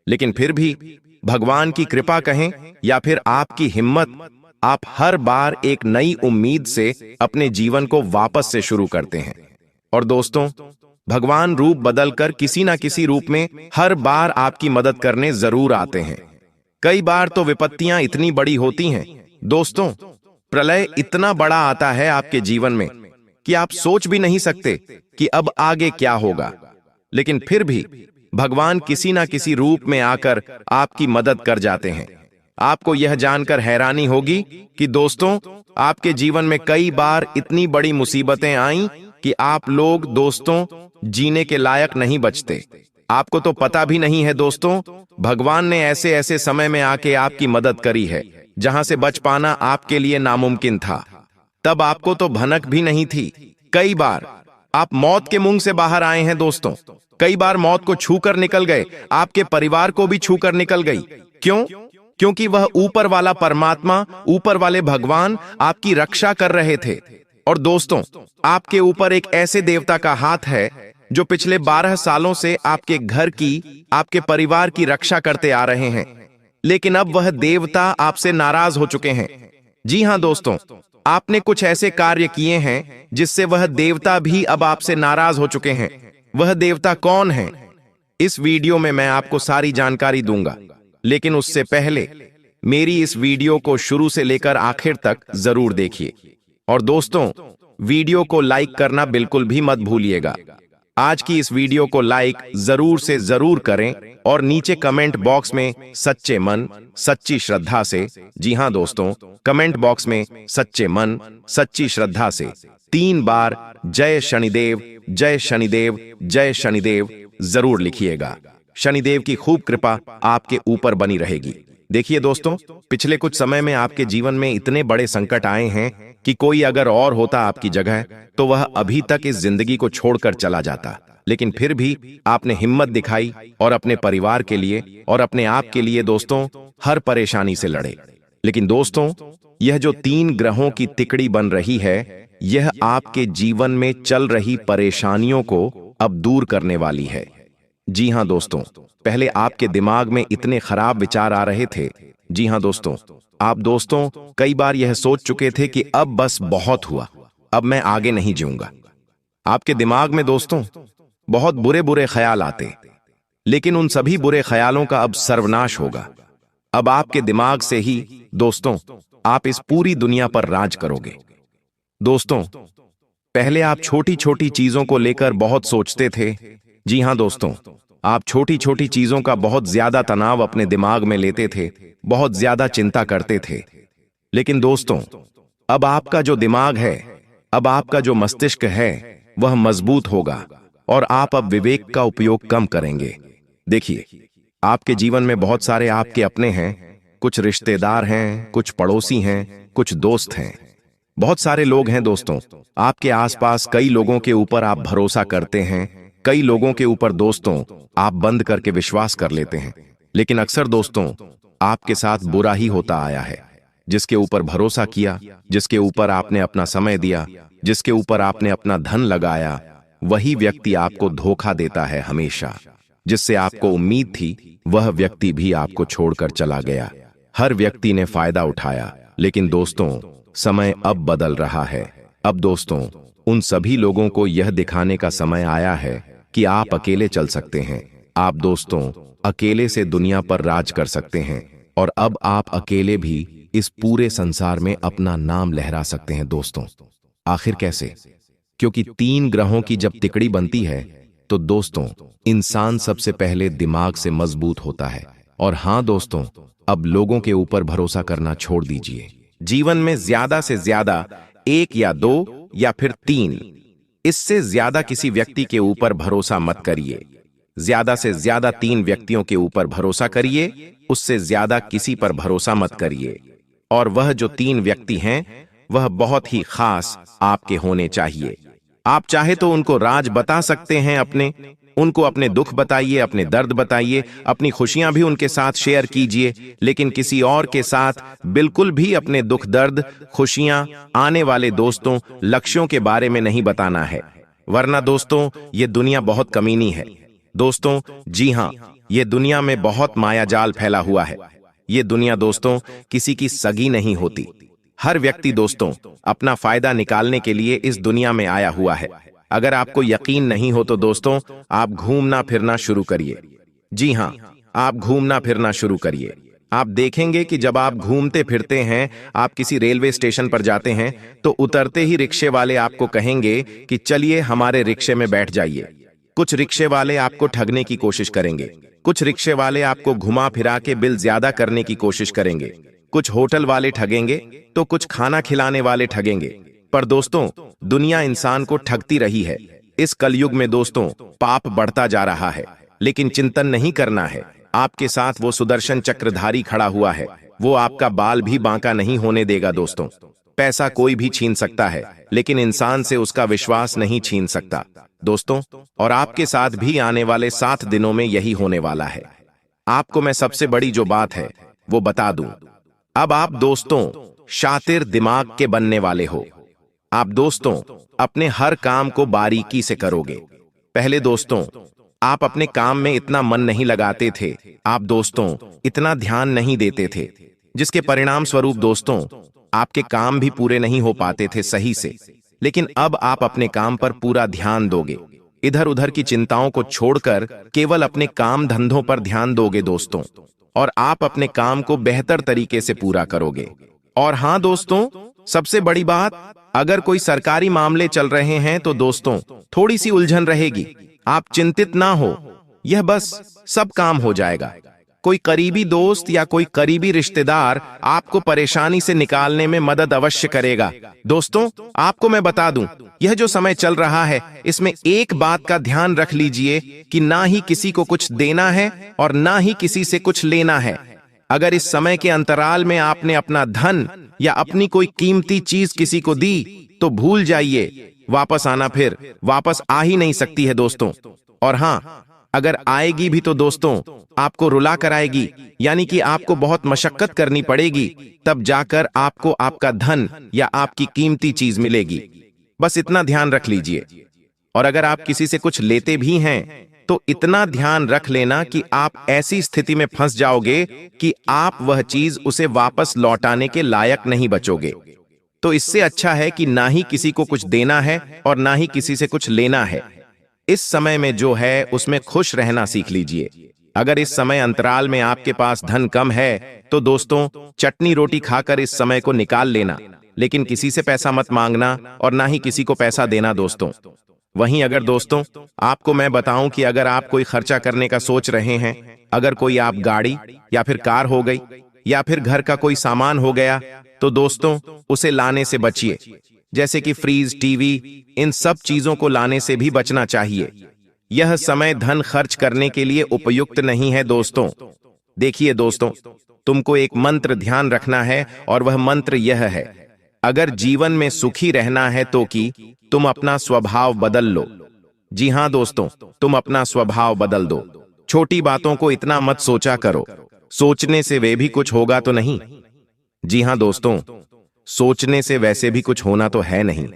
[SPEAKER 2] लेकिन फिर भी भगवान की कृपा कहें या फिर आपकी हिम्मत, आप हर बार एक नई उम्मीद से अपने जीवन को वापस से शुरू करते हैं। और दोस्तों, भगवान रूप बदलकर किसी ना किसी रूप में हर बार आपकी मदद करने जरूर आते हैं। कई बार तो विपत्तियां इतनी बड़ी होती हैं दोस्तों, प्रलय इतना बड़ा आता है आपके जीवन में कि आप सोच भी नहीं सकते कि अब आगे क्या होगा। लेकिन फिर भी भगवान किसी ना किसी रूप में आकर आपकी मदद कर जाते हैं। आपको यह जानकर हैरानी होगी कि दोस्तों, आपके जीवन में कई बार इतनी बड़ी मुसीबतें आईं कि आप लोग दोस्तों जीने के लायक नहीं बचते। आपको तो पता भी नहीं है दोस्तों, भगवान ने ऐसे ऐसे समय में आके आपकी मदद करी है जहां से बच पाना आपके लिए नामुमकिन था। तब आपको तो भनक भी नहीं थी। कई बार आप मौत के मुंह से बाहर आए हैं दोस्तों। कई बार मौत को छूकर निकल गए, आपके परिवार को भी छूकर निकल गई। क्यों? क्योंकि वह ऊपर वाला परमात्मा, ऊपर वाले भगवान आपकी रक्षा कर रहे थे। और दोस्तों, आपके ऊपर एक ऐसे देवता का हाथ है जो पिछले 12 सालों से आपके घर की, आपके परिवार की रक्षा करते आ रहे हैं। लेकिन अब वह देवता आपसे नाराज हो चुके हैं। जी हां दोस्तों, आपने कुछ ऐसे कार्य किए हैं जिससे वह देवता भी अब आपसे नाराज हो चुके हैं। वह देवता कौन है? इस वीडियो में मैं आपको सारी जानकारी दूंगा, लेकिन उससे पहले मेरी इस वीडियो को शुरू से लेकर आखिर तक जरूर देखिए। और दोस्तों, वीडियो को लाइक करना बिल्कुल भी मत भूलिएगा। आज की इस वीडियो को लाइक जरूर से जरूर करें और नीचे कमेंट बॉक्स में सच्चे मन, सच्ची श्रद्धा से, जी हां दोस्तों, कमेंट बॉक्स में सच्चे मन, सच्ची श्रद्धा से 3 बार जय शनिदेव, जय शनिदेव, जय शनिदेव जरूर लिखिएगा। शनिदेव की खूब कृपा आपके ऊपर बनी रहेगी। देखिए दोस्तों, पिछले कुछ समय में आपके जीवन में इतने बड़े संकट आए हैं कि कोई अगर और होता आपकी जगह तो वह अभी तक इस जिंदगी को छोड़कर चला जाता। लेकिन फिर भी आपने हिम्मत दिखाई और अपने परिवार के लिए और अपने आप के लिए दोस्तों हर परेशानी से लड़े। लेकिन दोस्तों, यह जो 3 ग्रहों की तिकड़ी बन रही है, यह आपके जीवन में चल रही परेशानियों को अब दूर करने वाली है। जी हां दोस्तों, पहले आपके दिमाग में इतने खराब विचार आ रहे थे। जी हां दोस्तों, आप दोस्तों कई बार यह सोच चुके थे कि अब बस बहुत हुआ, अब मैं आगे नहीं जीऊंगा। आपके दिमाग में दोस्तों बहुत बुरे बुरे ख्याल आते, लेकिन उन सभी बुरे ख्यालों का अब सर्वनाश होगा। अब आपके दिमाग से ही दोस्तों आप इस पूरी दुनिया पर राज करोगे। दोस्तों, पहले आप छोटी छोटी चीजों को लेकर बहुत सोचते थे। जी हां दोस्तों, आप छोटी छोटी चीजों का बहुत ज्यादा तनाव अपने दिमाग में लेते थे, बहुत ज्यादा चिंता करते थे। लेकिन दोस्तों, अब आपका जो दिमाग है, अब आपका जो मस्तिष्क है, वह मजबूत होगा और आप अब विवेक का उपयोग कम करेंगे। देखिए, आपके जीवन में बहुत सारे आपके अपने हैं, कुछ रिश्तेदार हैं, कुछ पड़ोसी हैं, कुछ दोस्त हैं, बहुत सारे लोग हैं दोस्तों। आपके आसपास कई लोगों के ऊपर आप भरोसा करते हैं, कई लोगों के ऊपर दोस्तों आप बंद करके विश्वास कर लेते हैं। लेकिन अक्सर दोस्तों आपके साथ बुरा ही होता आया है। जिसके ऊपर भरोसा किया, जिसके ऊपर आपने अपना समय दिया, जिसके ऊपर आपने अपना धन लगाया, वही व्यक्ति आपको धोखा देता है हमेशा। जिससे आपको उम्मीद थी, वह व्यक्ति भी आपको छोड़कर चला गया। हर व्यक्ति ने फायदा उठाया। लेकिन दोस्तों, समय अब बदल रहा है। अब दोस्तों उन सभी लोगों को यह दिखाने का समय आया है कि आप अकेले चल सकते हैं। आप दोस्तों अकेले से दुनिया पर राज कर सकते हैं और अब आप अकेले भी इस पूरे संसार में अपना नाम लहरा सकते हैं दोस्तों। आखिर कैसे? क्योंकि 3 ग्रहों की जब तिकड़ी बनती है तो दोस्तों इंसान सबसे पहले दिमाग से मजबूत होता है। और हां दोस्तों, अब लोगों के ऊपर भरोसा करना छोड़ दीजिए। जीवन में ज्यादा से ज्यादा 1 या 2 या फिर 3, इससे ज्यादा किसी व्यक्ति के ऊपर भरोसा मत करिए। ज्यादा से ज्यादा 3 व्यक्तियों के ऊपर भरोसा करिए, उससे ज्यादा किसी पर भरोसा मत करिए। और वह जो 3 व्यक्ति हैं वह बहुत ही खास आपके होने चाहिए। आप चाहे तो उनको राज बता सकते हैं उनको अपने दुख बताइए, अपने दर्द बताइए, अपनी खुशियां भी उनके साथ शेयर कीजिए, लेकिन किसी और के साथ बिल्कुल भी अपने दुख दर्द, खुशियां, आने वाले दोस्तों, लक्ष्यों के बारे में नहीं बताना है। वरना दोस्तों ये दुनिया बहुत कमीनी है। दोस्तों जी हां, ये दुनिया में बहुत मायाजाल फैला हुआ है। ये दुनिया दोस्तों किसी की सगी नहीं होती। हर व्यक्ति दोस्तों अपना फायदा निकालने के लिए इस दुनिया में आया हुआ है। अगर आपको यकीन नहीं हो तो दोस्तों आप घूमना फिरना शुरू करिए। जी हां, आप घूमना फिरना शुरू करिए। आप देखेंगे कि जब आप घूमते फिरते हैं, आप किसी रेलवे स्टेशन पर जाते हैं तो उतरते ही रिक्शे वाले आपको कहेंगे कि चलिए हमारे रिक्शे में बैठ जाइए। कुछ रिक्शे वाले आपको ठगने की कोशिश करेंगे, कुछ रिक्शे वाले आपको घुमा फिरा के बिल ज्यादा करने की कोशिश करेंगे, कुछ होटल वाले ठगेंगे तो कुछ खाना खिलाने वाले ठगेंगे। पर दोस्तों दुनिया इंसान को ठगती रही है। इस कलयुग में दोस्तों पाप बढ़ता जा रहा है, लेकिन चिंतन नहीं करना है। आपके साथ वो सुदर्शन चक्रधारी खड़ा हुआ है, वो आपका बाल भी बांका नहीं होने देगा। दोस्तों पैसा कोई भी छीन सकता है, लेकिन इंसान से उसका विश्वास नहीं छीन सकता। दोस्तों और आपके साथ भी आने वाले 7 दिनों में यही होने वाला है। आपको मैं सबसे बड़ी जो बात है वो बता दूं। अब आप दोस्तों शातिर दिमाग के बनने वाले हो। आप दोस्तों अपने हर काम को बारीकी से करोगे। पहले दोस्तों आप अपने काम में इतना मन नहीं लगाते थे, आप दोस्तों इतना ध्यान नहीं देते थे, जिसके परिणाम स्वरूप दोस्तों आपके काम भी पूरे नहीं हो पाते थे सही से। लेकिन अब आप अपने काम पर पूरा ध्यान दोगे, इधर उधर की चिंताओं को छोड़कर केवल अपने काम धंधों पर ध्यान दोगे दोस्तों, और आप अपने काम को बेहतर तरीके से पूरा करोगे। और हां दोस्तों सबसे बड़ी बात, अगर कोई सरकारी मामले चल रहे हैं तो दोस्तों थोड़ी सी उलझन रहेगी। आप चिंतित ना हो, यह बस सब काम हो जाएगा। कोई करीबी दोस्त या कोई करीबी रिश्तेदार आपको परेशानी से निकालने में मदद अवश्य करेगा। दोस्तों आपको मैं बता दूं, यह जो समय चल रहा है इसमें एक बात का ध्यान रख लीजिए कि ना ही किसी को कुछ देना है और ना ही किसी से कुछ लेना है। अगर इस समय के अंतराल में आपने अपना धन या अपनी कोई कीमती चीज किसी को दी तो भूल जाइए, वापस आना फिर वापस आ ही नहीं सकती है दोस्तों। और हां, अगर आएगी भी तो दोस्तों आपको रुला कर आएगी, यानी कि आपको बहुत मशक्कत करनी पड़ेगी, तब जाकर आपको आपका धन या आपकी कीमती चीज मिलेगी। बस इतना ध्यान रख लीजिए। और अगर आप किसी से कुछ लेते भी हैं तो इतना ध्यान रख लेना कि आप ऐसी स्थिति में फंस जाओगे कि आप वह चीज उसे वापस लौटाने के लायक नहीं बचोगे। तो इससे अच्छा है कि ना ही किसी को कुछ देना है और ना ही किसी से कुछ लेना है। इस समय में जो है उसमें खुश रहना सीख लीजिए। अगर इस समय अंतराल में आपके पास धन कम है तो दोस्तों चटनी रोटी खाकर इस समय को निकाल लेना, लेकिन किसी से पैसा मत मांगना और ना ही किसी को पैसा देना दोस्तों। वहीं अगर दोस्तों आपको मैं बताऊं कि अगर आप कोई खर्चा करने का सोच रहे हैं, अगर कोई आप गाड़ी या फिर कार हो गई या फिर घर का कोई सामान हो गया, तो दोस्तों उसे लाने से बचिए। जैसे कि फ्रीज, टीवी, इन सब चीजों को लाने से भी बचना चाहिए। यह समय धन खर्च करने के लिए उपयुक्त नहीं है दोस्तों। देखिए दोस्तों, तुमको एक मंत्र ध्यान रखना है और वह मंत्र यह है, अगर जीवन में सुखी रहना है तो कि तुम अपना स्वभाव बदल लो। जी हां दोस्तों, तुम अपना स्वभाव बदल दो। छोटी बातों को इतना मत सोचा करो, सोचने से वे भी कुछ होगा तो नहीं। जी हां दोस्तों, सोचने से वैसे भी कुछ होना तो है नहीं।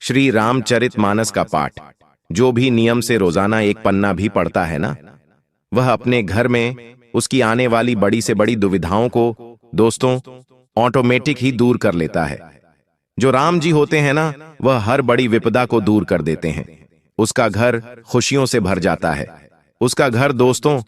[SPEAKER 2] श्री रामचरितमानस का पाठ जो भी नियम से रोजाना 1 पन्ना भी पढ़ता है ना, वह अपने घर में उसकी आने वाली बड़ी से बड़ी दुविधाओं को दोस्तों ऑटोमेटिक ही दूर कर लेता है। जो राम जी होते हैं ना, वह हर बड़ी विपदा को दूर कर देते हैं। उसका घर खुशियों से भर जाता है। उसका घर दोस्तों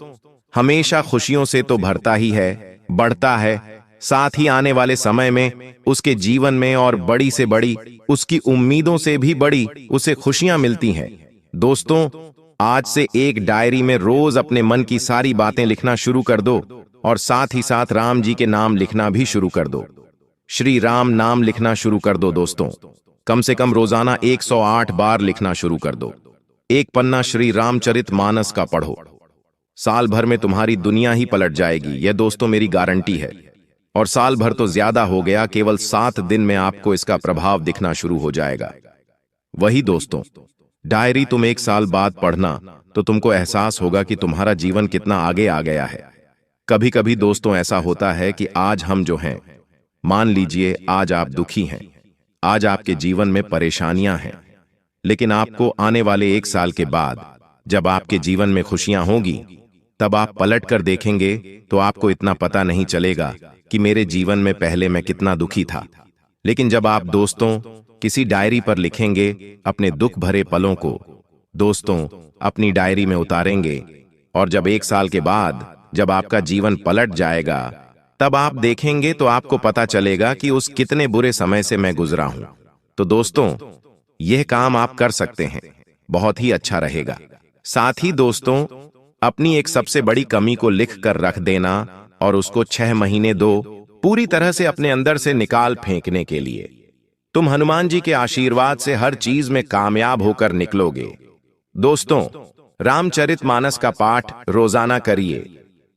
[SPEAKER 2] हमेशा खुशियों से तो भरता ही है, बढ़ता है। साथ ही आने वाले समय में उसके जीवन में और बड़ी से बड़ी, उसकी उम्मीदों से भी बड़ी उसे खुशियां मिलती हैं। दोस्तों आज से एक डायरी में रोज अपने मन की सारी बातें लिखना शुरू कर दो और साथ ही साथ राम जी के नाम लिखना भी शुरू कर दो।
[SPEAKER 1] श्री राम नाम लिखना शुरू कर दो दोस्तों। कम से कम रोजाना 108 बार लिखना शुरू कर दो। एक पन्ना श्री रामचरित मानस का पढ़ो। साल भर में तुम्हारी दुनिया ही पलट जाएगी, यह दोस्तों मेरी गारंटी है। और साल भर तो ज्यादा हो गया, केवल 7 दिन में आपको इसका प्रभाव दिखना शुरू हो जाएगा। वही दोस्तों, डायरी तुम 1 साल बाद पढ़ना तो तुमको एहसास होगा कि तुम्हारा जीवन कितना आगे आ गया है। कभी कभी दोस्तों ऐसा होता है कि आज हम जो हैं, मान लीजिए आज आप दुखी हैं, आज आपके जीवन में परेशानियां हैं, लेकिन आपको आने वाले 1 साल के बाद जब आपके जीवन में खुशियां होंगी, तब आप पलट कर देखेंगे तो आपको इतना पता नहीं चलेगा कि मेरे जीवन में पहले मैं कितना दुखी था। लेकिन जब आप दोस्तों किसी डायरी पर लिखेंगे अपने दुख भरे पलों को, दोस्तों अपनी डायरी में उतारेंगे, और जब 1 साल के बाद जब आपका जीवन पलट जाएगा, तब आप देखेंगे तो आपको पता चलेगा कि उस कितने बुरे समय से मैं गुजरा हूं। तो दोस्तों, यह काम आप कर सकते हैं, बहुत ही अच्छा रहेगा। साथ ही दोस्तों, अपनी एक सबसे बड़ी कमी को लिख कर रख देना और उसको 6 महीने दो पूरी तरह से अपने अंदर से निकाल फेंकने के लिए। तुम हनुमान जी के आशीर्वाद से हर चीज में कामयाब होकर निकलोगे। दोस्तों, रामचरितमानस का पाठ रोजाना करिए,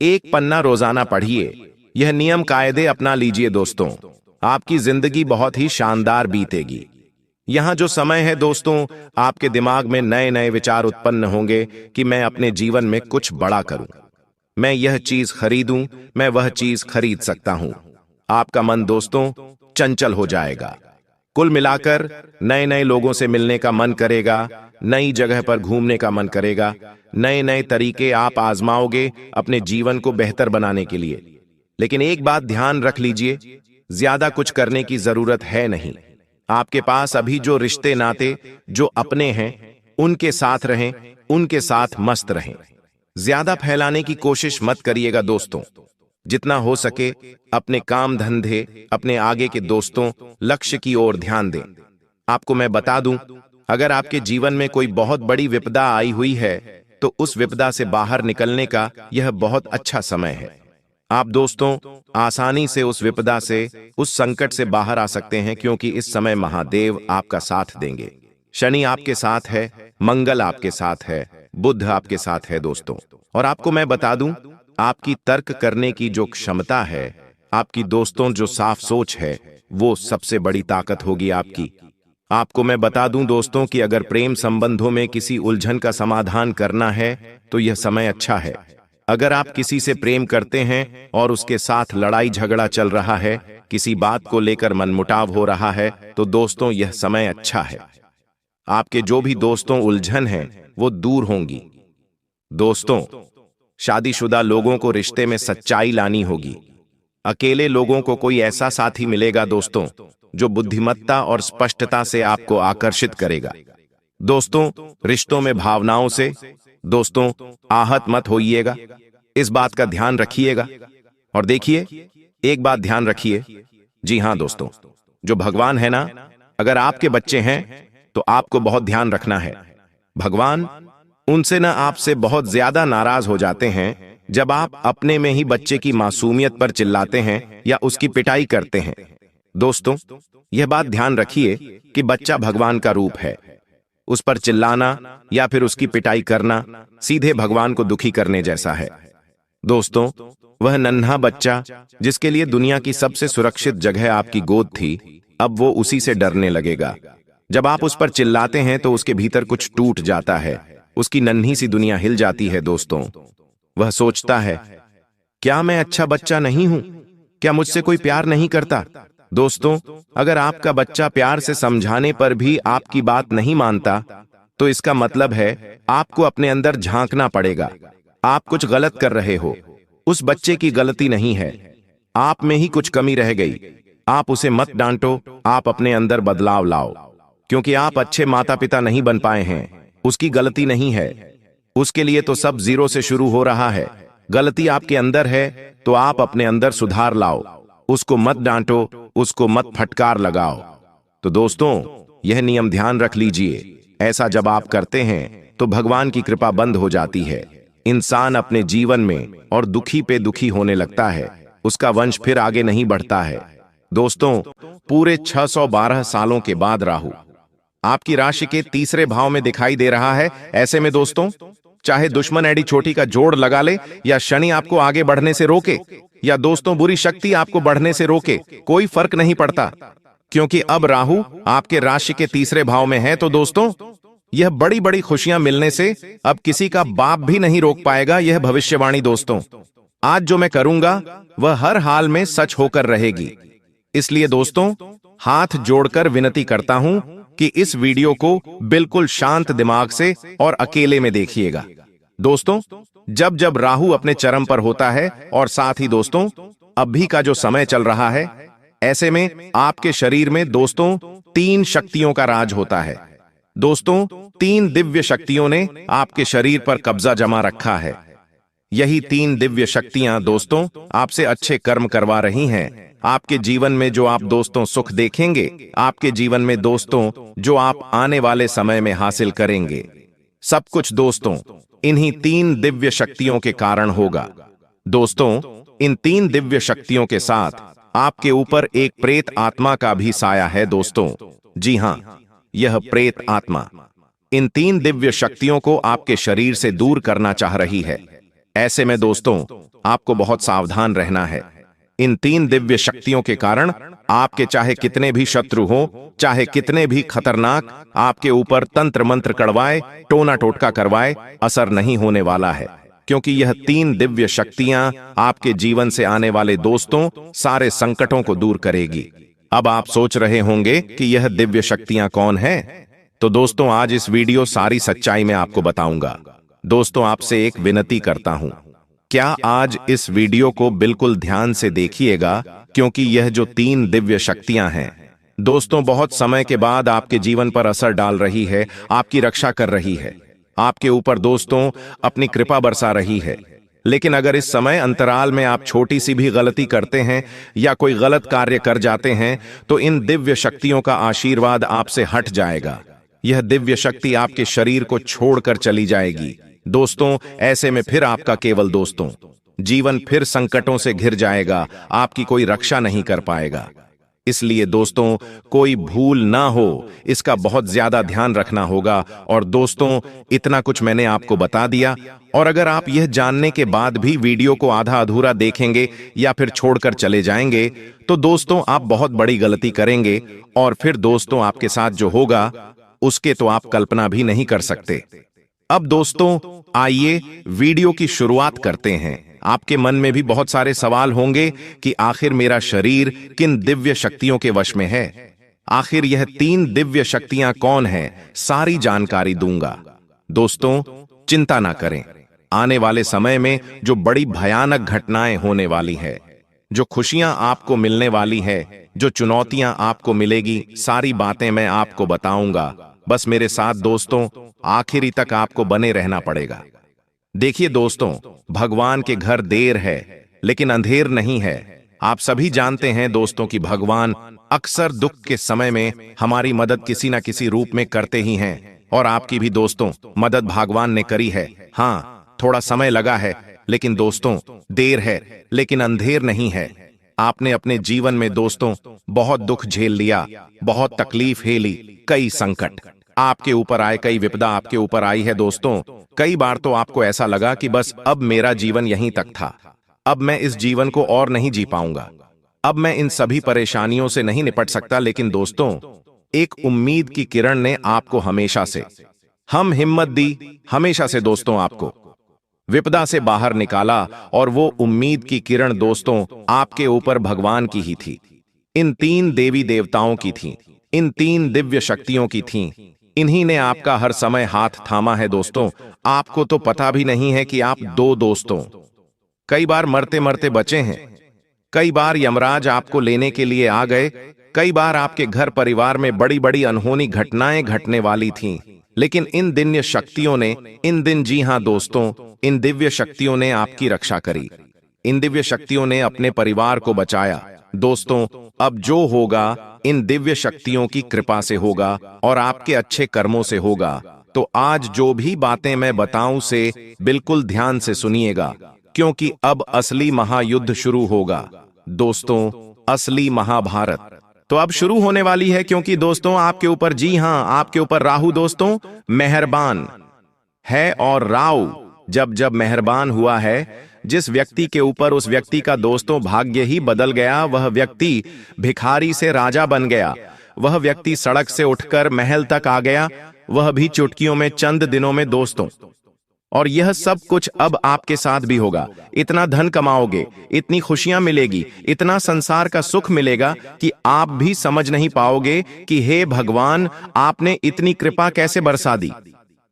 [SPEAKER 1] 1 पन्ना रोजाना पढ़िए। यह नियम कायदे अपना लीजिए दोस्तों, आपकी जिंदगी बहुत ही शानदार बीतेगी। यहां जो समय है दोस्तों, आपके दिमाग में नए नए विचार उत्पन्न होंगे कि मैं अपने जीवन में कुछ बड़ा करूं, मैं यह चीज खरीदूं, मैं वह चीज खरीद सकता हूं। आपका मन दोस्तों चंचल हो जाएगा। कुल मिलाकर नए नए लोगों से मिलने का मन करेगा, नई जगह पर घूमने का मन करेगा, नए नए तरीके आप आजमाओगे अपने जीवन को बेहतर बनाने के लिए। लेकिन एक बात ध्यान रख लीजिए, ज्यादा कुछ करने की जरूरत है नहीं। आपके पास अभी जो रिश्ते नाते जो अपने हैं, उनके साथ रहें, उनके साथ मस्त रहें। ज्यादा फैलाने की कोशिश मत करिएगा दोस्तों। जितना हो सके अपने काम धंधे, अपने आगे के दोस्तों, लक्ष्य की ओर ध्यान दें। आपको मैं बता दूं, अगर आपके जीवन में कोई बहुत बड़ी विपदा आई हुई है तो उस विपदा से बाहर निकलने का यह बहुत अच्छा समय है। आप दोस्तों आसानी से उस विपदा से, उस संकट से बाहर आ सकते हैं, क्योंकि इस समय महादेव आपका साथ देंगे। शनि आपके साथ है, मंगल आपके साथ है, बुध आपके साथ है दोस्तों। और आपको मैं बता दूं, आपकी तर्क करने की जो क्षमता है, आपकी दोस्तों जो साफ सोच है, वो सबसे बड़ी ताकत होगी आपकी। आपको मैं बता दूं दोस्तों कि अगर प्रेम संबंधों में किसी उलझन का समाधान करना है तो यह समय अच्छा है। अगर आप किसी से प्रेम करते हैं और उसके साथ लड़ाई झगड़ा चल रहा है, किसी बात को लेकर मनमुटाव हो रहा है, तो दोस्तों यह समय अच्छा है। आपके जो भी दोस्तों उलझन हैं वो दूर होंगी। दोस्तों, शादीशुदा लोगों को रिश्ते में सच्चाई लानी होगी। अकेले लोगों को कोई ऐसा साथी मिलेगा दोस्तों जो बुद्धिमत्ता और स्पष्टता से आपको आकर्षित करेगा। दोस्तों, रिश्तों में भावनाओं से दोस्तों आहत मत होइएगा, इस बात का ध्यान रखिएगा। और देखिए, एक बात ध्यान रखिए, जी हां दोस्तों, जो भगवान है ना, अगर आपके बच्चे हैं तो आपको बहुत ध्यान रखना है। भगवान उनसे ना आपसे बहुत ज्यादा नाराज हो जाते हैं जब आप अपने में ही बच्चे की मासूमियत पर चिल्लाते हैं या उसकी पिटाई करते हैं। दोस्तों, यह बात ध्यान रखिए कि बच्चा भगवान का रूप है। उस पर चिल्लाना या फिर उसकी पिटाई करना सीधे भगवान को दुखी करने जैसा है। दोस्तों, वह नन्हा बच्चा जिसके लिए दुनिया की सबसे सुरक्षित जगह आपकी गोद थी, अब वो उसी से डरने लगेगा। जब आप उस पर चिल्लाते हैं तो उसके भीतर कुछ टूट जाता है, उसकी नन्ही सी दुनिया हिल जाती है। दोस्तों, वह सोचता है, क्या मैं अच्छा बच्चा नहीं हूं? क्या मुझसे कोई प्यार नहीं करता? दोस्तों, अगर आपका बच्चा प्यार से समझाने पर भी आपकी बात नहीं मानता, तो इसका मतलब है आपको अपने अंदर झांकना पड़ेगा। आप कुछ गलत कर रहे हो। उस बच्चे की गलती नहीं है, आप में ही कुछ कमी रह गई। आप उसे मत डांटो, आप अपने अंदर बदलाव लाओ, क्योंकि आप अच्छे माता पिता नहीं बन पाए हैं। उसकी गलती नहीं है, उसके लिए तो सब जीरो से शुरू हो रहा है। गलती आपके अंदर है तो आप अपने अंदर सुधार लाओ। उसको मत डांटो, उसको मत फटकार लगाओ। तो दोस्तों, यह नियम ध्यान रख लीजिए। ऐसा जब आप करते हैं तो भगवान की कृपा बंद हो जाती है। इंसान अपने जीवन में और दुखी पे दुखी होने लगता है, उसका वंश फिर आगे नहीं बढ़ता है। दोस्तों, पूरे 612 सालों के बाद राहु आपकी राशि के तीसरे भाव में दिखाई दे रहा है। ऐसे में दोस्तों, चाहे दुश्मन एडी चोटी का जोड़ लगा ले, या शनि आपको आगे बढ़ने से रोके, या दोस्तों बुरी शक्ति आपको बढ़ने से रोके, कोई फर्क नहीं पड़ता, क्योंकि अब राहु आपके राशि के तीसरे भाव में है। तो दोस्तों, यह बड़ी बड़ी खुशियां मिलने से अब किसी का बाप भी नहीं रोक पाएगा। यह भविष्यवाणी दोस्तों आज जो मैं करूंगा वह हर हाल में सच होकर रहेगी। इसलिए दोस्तों, हाथ जोड़कर विनती करता हूं कि इस वीडियो को बिल्कुल शांत दिमाग से और अकेले में देखिएगा। दोस्तों, जब जब राहु अपने चरम पर होता है, और साथ ही दोस्तों अभी का जो समय चल रहा है, ऐसे में आपके शरीर में दोस्तों 3 शक्तियों का राज होता है। दोस्तों, 3 दिव्य शक्तियों ने आपके शरीर पर कब्जा जमा रखा है। यही 3 दिव्य शक्तियां दोस्तों आपसे अच्छे कर्म करवा रही हैं। आपके जीवन में जो आप दोस्तों सुख देखेंगे, आपके जीवन में दोस्तों जो आप आने वाले समय में हासिल करेंगे, सब कुछ दोस्तों इन्हीं 3 दिव्य शक्तियों के कारण होगा। दोस्तों, इन 3 दिव्य शक्तियों के साथ आपके ऊपर एक प्रेत आत्मा का भी साया है। दोस्तों, जी हां, यह प्रेत आत्मा इन 3 दिव्य शक्तियों को आपके शरीर से दूर करना चाह रही है। ऐसे में दोस्तों आपको बहुत सावधान रहना है। इन 3 दिव्य शक्तियों के कारण आपके चाहे कितने भी शत्रु हो, चाहे कितने भी खतरनाक आपके ऊपर तंत्र मंत्र कड़वाए, टोना टोटका करवाए, असर नहीं होने वाला है, क्योंकि यह 3 दिव्य शक्तियां आपके जीवन से आने वाले दोस्तों सारे संकटों को दूर करेगी। अब आप सोच रहे होंगे कि यह दिव्य शक्तियां कौन है? तो दोस्तों आज इस वीडियो सारी सच्चाई में आपको बताऊंगा। दोस्तों, आपसे एक विनती करता हूं, क्या आज इस वीडियो को बिल्कुल ध्यान से देखिएगा, क्योंकि यह जो 3 दिव्य शक्तियां हैं दोस्तों बहुत समय के बाद आपके जीवन पर असर डाल रही है, आपकी रक्षा कर रही है, आपके ऊपर दोस्तों अपनी कृपा बरसा रही है। लेकिन अगर इस समय अंतराल में आप छोटी सी भी गलती करते हैं या कोई गलत कार्य कर जाते हैं, तो इन दिव्य शक्तियों का आशीर्वाद आपसे हट जाएगा। यह दिव्य शक्ति आपके शरीर को छोड़कर चली जाएगी। दोस्तों, ऐसे में फिर आपका केवल दोस्तों जीवन फिर संकटों से घिर जाएगा, आपकी कोई रक्षा नहीं कर पाएगा। इसलिए दोस्तों कोई भूल ना हो, इसका बहुत ज्यादा ध्यान रखना होगा। और दोस्तों इतना कुछ मैंने आपको बता दिया, और अगर आप यह जानने के बाद भी वीडियो को आधा अधूरा देखेंगे या फिर छोड़कर चले जाएंगे, तो दोस्तों आप बहुत बड़ी गलती करेंगे, और फिर दोस्तों आपके साथ जो होगा उसके तो आप कल्पना भी नहीं कर सकते। अब दोस्तों आइए वीडियो की शुरुआत करते हैं। आपके मन में भी बहुत सारे सवाल होंगे कि आखिर मेरा शरीर किन दिव्य शक्तियों के वश में है, आखिर यह 3 दिव्य शक्तियां कौन हैं, सारी जानकारी दूंगा। दोस्तों चिंता ना करें, आने वाले समय में जो बड़ी भयानक घटनाएं होने वाली है, जो खुशियां आपको मिलने वाली है, जो चुनौतियां आपको मिलेगी, सारी बातें मैं आपको बताऊंगा। बस मेरे साथ दोस्तों आखिरी तक आपको बने रहना पड़ेगा। देखिए दोस्तों, भगवान के घर देर है लेकिन अंधेर नहीं है। आप सभी जानते हैं दोस्तों कि भगवान अक्सर दुख के समय में हमारी मदद किसी न किसी रूप में करते ही हैं, और आपकी भी दोस्तों मदद भगवान ने करी है। हाँ, थोड़ा समय लगा है, लेकिन दोस्तों देर है लेकिन अंधेर नहीं है। आपने अपने जीवन में दोस्तों बहुत दुख झेल लिया, बहुत तकलीफ झेली, कई संकट आपके ऊपर आए, कई विपदा आपके ऊपर आई है। दोस्तों कई बार तो आपको ऐसा लगा कि बस अब मेरा जीवन यहीं तक था, अब मैं इस जीवन को और नहीं जी पाऊंगा, अब मैं इन सभी परेशानियों से नहीं निपट सकता। लेकिन दोस्तों एक उम्मीद की किरण ने आपको हमेशा से हम हिम्मत दी, हमेशा से दोस्तों आपको विपदा से बाहर निकाला, और वो उम्मीद की किरण दोस्तों आपके ऊपर भगवान की ही थी, इन 3 देवी देवताओं की थी, इन 3 दिव्य शक्तियों की थी। इन्हीं ने आपका हर समय हाथ थामा है। दोस्तों आपको तो पता भी नहीं है कि आप 2 दोस्तों कई बार मरते मरते बचे हैं, कई बार यमराज आपको लेने के लिए आ गए, कई बार आपके घर परिवार में बड़ी बड़ी अनहोनी घटनाएं घटने वाली थीं, लेकिन इन दिव्य शक्तियों ने, इन दिन, जी हां दोस्तों, इन दिव्य शक्तियों ने आपकी रक्षा करी, इन दिव्य शक्तियों ने अपने परिवार को बचाया। दोस्तों अब जो होगा इन दिव्य शक्तियों की कृपा से होगा और आपके अच्छे कर्मों से होगा। तो आज जो भी बातें मैं बताऊं से बिल्कुल ध्यान से सुनिएगा, क्योंकि अब असली महायुद्ध शुरू होगा। दोस्तों असली महाभारत। तो अब शुरू होने वाली है, क्योंकि दोस्तों आपके ऊपर, जी हां, आपके ऊपर राहु दोस्तों मेहरबान है। और राव जब जब मेहरबान हुआ है जिस व्यक्ति के ऊपर, उस व्यक्ति का दोस्तों भाग्य ही बदल गया। वह व्यक्ति भिखारी से राजा बन गया। वह व्यक्ति सड़क से उठकर महल तक आ गया, वह भी चुटकियों में, चंद दिनों में दोस्तों। और यह सब कुछ अब आपके साथ भी होगा। इतना धन कमाओगे, इतनी खुशियां मिलेगी, इतना संसार का सुख मिलेगा कि आप भी समझ नहीं पाओगे कि हे भगवान, आपने इतनी कृपा कैसे बरसा दी।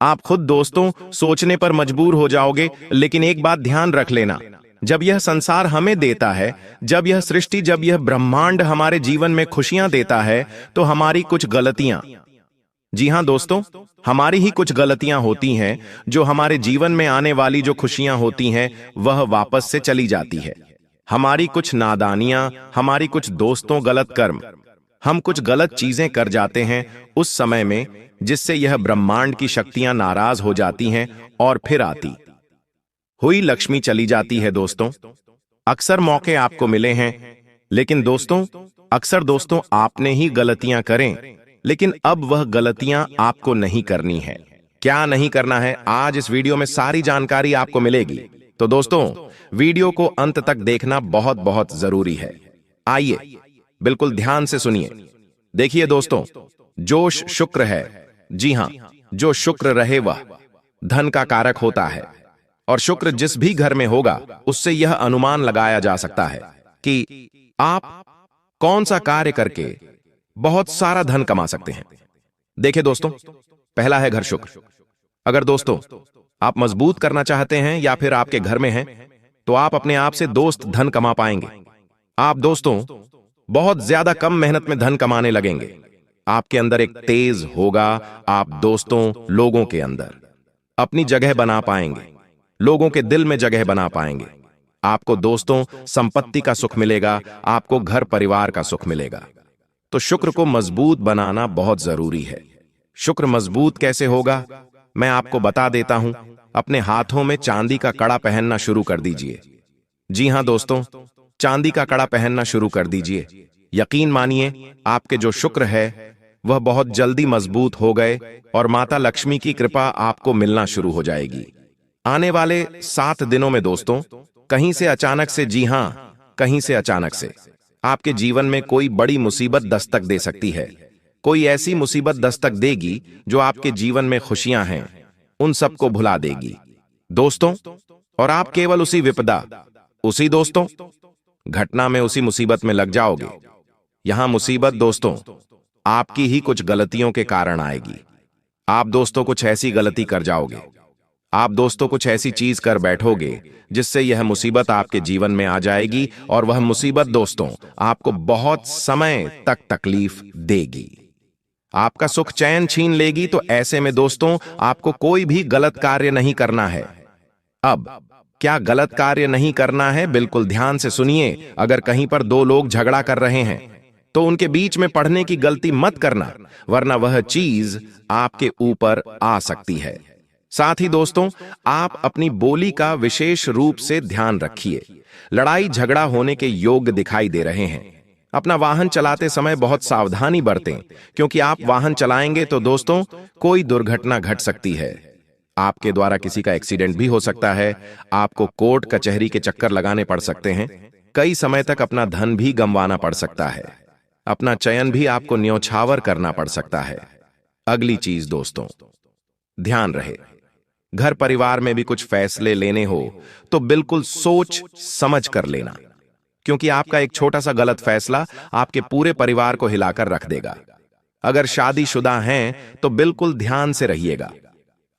[SPEAKER 1] आप खुद दोस्तों सोचने पर मजबूर हो जाओगे। लेकिन एक बात ध्यान रख लेना, जब यह संसार हमें देता है, जब यह सृष्टि, जब यह ब्रह्मांड हमारे जीवन में खुशियां देता है, तो हमारी कुछ गलतियां, जी हां दोस्तों, हमारी ही कुछ गलतियां होती हैं जो हमारे जीवन में आने वाली जो खुशियां होती हैं वह वापस से चली जाती है। हमारी कुछ नादानियां, हमारी कुछ दोस्तों गलत कर्म, हम कुछ गलत चीजें कर जाते हैं उस समय में, जिससे यह ब्रह्मांड की शक्तियां नाराज हो जाती हैं और फिर आती हुई लक्ष्मी चली जाती है दोस्तों। अक्सर मौके आपको मिले हैं, लेकिन दोस्तों अक्सर दोस्तों आपने ही गलतियां करें, लेकिन अब वह गलतियां आपको नहीं करनी है। क्या नहीं करना है, आज इस वीडियो में सारी जानकारी आपको मिलेगी। तो दोस्तों वीडियो को अंत तक देखना बहुत बहुत जरूरी है। आइए बिल्कुल ध्यान से सुनिए। देखिए दोस्तों, जो शुक्र है, जी हां, जो शुक्र रहे वह धन का कारक होता है। और शुक्र जिस भी घर में होगा, उससे यह अनुमान लगाया जा सकता है कि आप कौन सा कार्य करके बहुत सारा धन कमा सकते हैं। देखिए दोस्तों, पहला है घर शुक्र। अगर दोस्तों आप मजबूत करना चाहते हैं या फिर आपके घर में हैं, तो आप अपने आप से दोस्त धन कमा पाएंगे। आप दोस्तों बहुत ज्यादा कम मेहनत में धन कमाने लगेंगे। आपके अंदर एक तेज होगा। आप दोस्तों लोगों के अंदर अपनी जगह बना पाएंगे, लोगों के दिल में जगह बना पाएंगे। आपको दोस्तों संपत्ति का सुख मिलेगा, आपको घर परिवार का सुख मिलेगा। तो शुक्र को मजबूत बनाना बहुत जरूरी है। शुक्र मजबूत कैसे होगा, मैं आपको बता देता हूं। अपने हाथों में चांदी का कड़ा पहनना शुरू कर दीजिए। जी हां दोस्तों, चांदी का कड़ा पहनना शुरू कर दीजिए। यकीन मानिए, आपके जो शुक्र है वह बहुत जल्दी मजबूत हो गए और माता लक्ष्मी की कृपा आपको मिलना शुरू हो जाएगी। आने वाले 7 दिनों में दोस्तों कहीं से अचानक से, जी हां, कहीं से अचानक से आपके जीवन में कोई बड़ी मुसीबत दस्तक दे सकती है। कोई ऐसी मुसीबत दस्तक देगी जो आपके जीवन में खुशियां हैं उन सबको भुला देगी दोस्तों। और आप केवल उसी विपदा, उसी दोस्तों घटना में, उसी मुसीबत में लग जाओगे। यहां मुसीबत दोस्तों आपकी ही कुछ गलतियों के कारण आएगी। आप दोस्तों कुछ ऐसी गलती कर जाओगे, आप दोस्तों कुछ ऐसी चीज कर बैठोगे जिससे यह मुसीबत आपके जीवन में आ जाएगी। और वह मुसीबत दोस्तों आपको बहुत समय तक तकलीफ देगी, आपका सुख चैन छीन लेगी। तो ऐसे में दोस्तों आपको कोई भी गलत कार्य नहीं करना है। अब क्या गलत कार्य नहीं करना है, बिल्कुल ध्यान से सुनिए। अगर कहीं पर 2 लोग झगड़ा कर रहे हैं तो उनके बीच में पड़ने की गलती मत करना, वरना वह चीज आपके ऊपर आ सकती है। साथ ही दोस्तों आप अपनी बोली का विशेष रूप से ध्यान रखिए। लड़ाई झगड़ा होने के योग दिखाई दे रहे हैं। अपना वाहन चलाते समय बहुत सावधानी बरतें, क्योंकि आप वाहन चलाएंगे तो दोस्तों कोई दुर्घटना घट सकती है। आपके द्वारा किसी का एक्सीडेंट भी हो सकता है। आपको कोर्ट कचहरी के चक्कर लगाने पड़ सकते हैं। कई समय तक अपना धन भी गंवाना पड़ सकता है। अपना चयन भी आपको न्योछावर करना पड़ सकता है। अगली चीज दोस्तों, ध्यान रहे, घर परिवार में भी कुछ फैसले लेने हो तो बिल्कुल सोच समझ कर लेना, क्योंकि आपका एक छोटा सा गलत फैसला आपके पूरे परिवार को हिलाकर रख देगा। अगर शादीशुदा हैं तो बिल्कुल ध्यान से रहिएगा।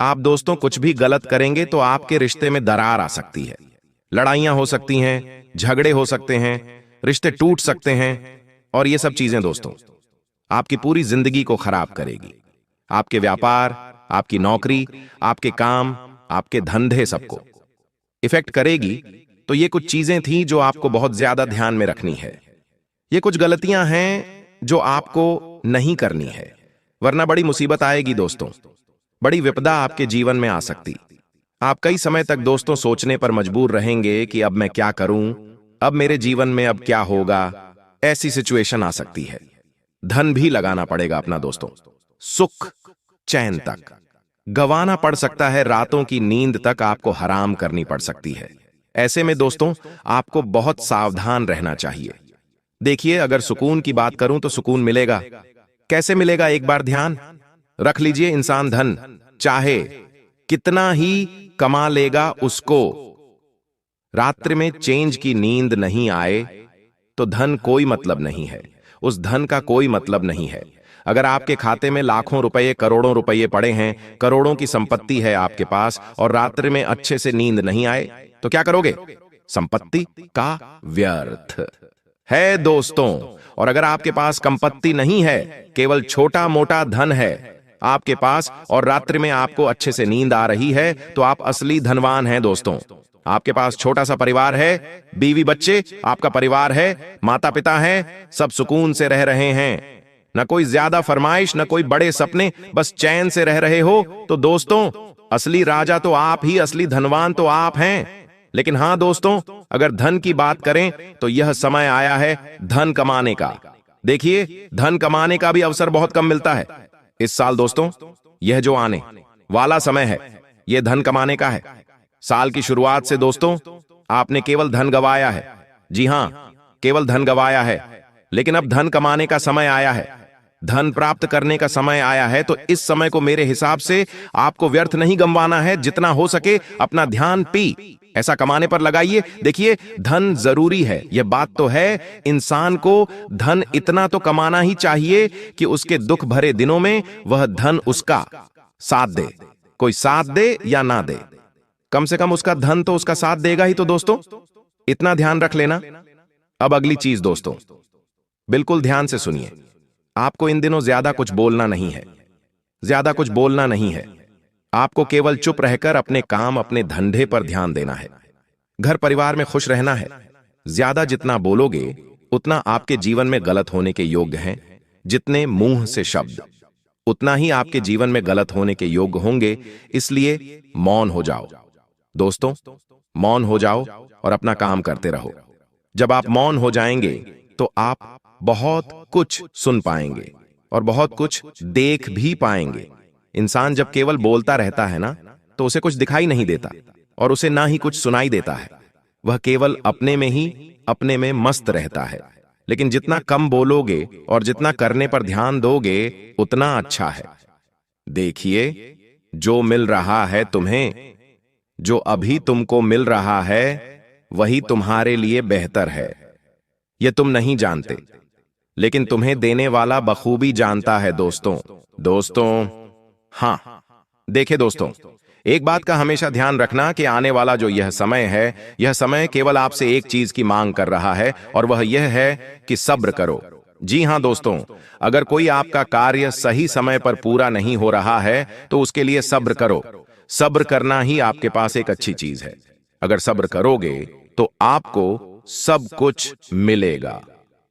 [SPEAKER 1] आप दोस्तों कुछ भी गलत करेंगे तो आपके रिश्ते में दरार आ सकती है, लड़ाइयां हो सकती हैं, झगड़े हो सकते हैं, रिश्ते टूट सकते हैं। और ये सब चीजें दोस्तों आपकी पूरी जिंदगी को खराब करेगी। आपके व्यापार, आपकी नौकरी, आपके काम, आपके धंधे सबको इफेक्ट करेगी। तो ये कुछ चीजें थी जो आपको बहुत ज्यादा ध्यान में रखनी है। ये कुछ गलतियां हैं जो आपको नहीं करनी है, वरना बड़ी मुसीबत आएगी दोस्तों। बड़ी विपदा आपके जीवन में आ सकती। आप कई समय तक दोस्तों सोचने पर मजबूर रहेंगे कि अब मैं क्या करूं, अब मेरे जीवन में अब क्या होगा। ऐसी सिचुएशन आ सकती है। धन भी लगाना पड़ेगा अपना दोस्तों, सुख चैन तक गंवाना पड़ सकता है, रातों की नींद तक आपको हराम करनी पड़ सकती है। ऐसे में दोस्तों आपको बहुत सावधान रहना चाहिए। देखिए, अगर सुकून की बात करूं तो सुकून मिलेगा। कैसे मिलेगा, एक बार ध्यान रख लीजिए। इंसान धन चाहे कितना ही कमा लेगा, उसको रात्रि में चैन की नींद नहीं आए तो धन कोई मतलब नहीं है, उस धन का कोई मतलब नहीं है। अगर आपके खाते में लाखों रुपए करोड़ों रुपए पड़े हैं, करोड़ों की संपत्ति है आपके पास, और रात्रि में अच्छे से नींद नहीं आए तो क्या करोगे? संपत्ति का व्यर्थ है दोस्तों। और अगर आपके पास संपत्ति नहीं है, केवल छोटा मोटा धन है आपके पास, और रात्रि में आपको अच्छे से नींद आ रही है, तो आप असली धनवान हैं दोस्तों। आपके पास छोटा सा परिवार है, बीवी बच्चे, आपका परिवार है, माता पिता हैं, सब सुकून से रह रहे हैं, न कोई ज्यादा फरमाइश, न कोई बड़े सपने, बस चैन से रह रहे हो, तो दोस्तों असली राजा तो आप ही, असली धनवान तो आप हैं। लेकिन हां दोस्तों, अगर धन की बात करें तो यह समय आया है धन कमाने का। देखिए, धन कमाने का भी अवसर बहुत कम मिलता है इस साल दोस्तों। यह जो आने वाला समय है, यह धन कमाने का है। साल की शुरुआत से दोस्तों आपने केवल धन गवाया है। जी हां, केवल धन गवाया है, लेकिन अब धन कमाने का समय आया है, धन प्राप्त करने का समय आया है। तो इस समय को मेरे हिसाब से आपको व्यर्थ नहीं गंवाना है। जितना हो सके अपना ध्यान ऐसा कमाने पर लगाइए। देखिए, धन जरूरी है, यह बात तो है। इंसान को धन इतना तो कमाना ही चाहिए कि उसके दुख भरे दिनों में वह धन उसका साथ दे। कोई साथ दे या ना दे, कम से कम उसका धन तो उसका साथ देगा ही। तो दोस्तों इतना ध्यान रख लेना। अब अगली चीज दोस्तों, बिल्कुल ध्यान से सुनिए। आपको इन दिनों ज्यादा कुछ बोलना नहीं है, ज्यादा कुछ बोलना नहीं है। आपको केवल चुप रहकर अपने काम, अपने धंधे पर ध्यान देना है। घर परिवार में खुश रहना है। ज्यादा जितना बोलोगे उतना आपके जीवन में गलत होने के योग्य हैं। जितने मुंह से शब्द, उतना ही आपके जीवन में गलत होने के योग्य होंगे। इसलिए मौन हो जाओ दोस्तों, मौन हो जाओ और अपना काम करते रहो। जब आप मौन हो जाएंगे तो आप बहुत कुछ सुन पाएंगे और बहुत कुछ देख भी पाएंगे। इंसान जब केवल बोलता रहता है ना, तो उसे कुछ दिखाई नहीं देता और उसे ना ही कुछ सुनाई देता है। वह केवल अपने में ही, अपने में मस्त रहता है। लेकिन जितना कम बोलोगे और जितना करने पर ध्यान दोगे उतना अच्छा है। देखिए, जो मिल रहा है तुम्हें, जो अभी तुमको मिल रहा है, वही तुम्हारे लिए बेहतर है। यह तुम नहीं जानते, लेकिन तुम्हें देने वाला बखूबी जानता है दोस्तों। हां, देखिए दोस्तों, एक बात का हमेशा ध्यान रखना कि आने वाला जो यह समय है, यह समय केवल आपसे एक चीज की मांग कर रहा है, और वह यह है कि सब्र करो। जी हां दोस्तों, अगर कोई आपका कार्य सही समय पर पूरा नहीं हो रहा है तो उसके लिए सब्र करो। सब्र करना ही आपके पास एक अच्छी चीज है। अगर सब्र करोगे तो आपको सब कुछ मिलेगा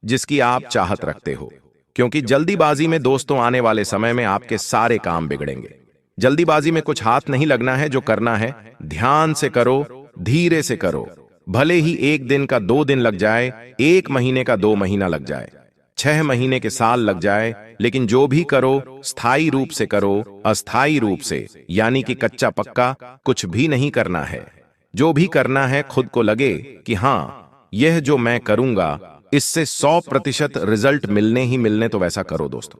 [SPEAKER 1] जिसकी आप चाहत रखते हो। क्योंकि जल्दीबाजी में दोस्तों आने वाले समय में आपके सारे काम बिगड़ेंगे। जल्दीबाजी में कुछ हाथ नहीं लगना है। जो करना है ध्यान से करो, धीरे से करो। भले ही एक दिन का 2 दिन लग जाए, 1 महीने का 2 महीना लग जाए, 6 महीने के साल लग जाए, लेकिन जो भी करो स्थायी रूप से करो। अस्थायी रूप से यानी कि कच्चा पक्का कुछ भी नहीं करना है। जो भी करना है खुद को लगे कि हां, यह जो मैं करूंगा इससे 100% रिजल्ट मिलने ही मिलने, तो वैसा करो दोस्तों।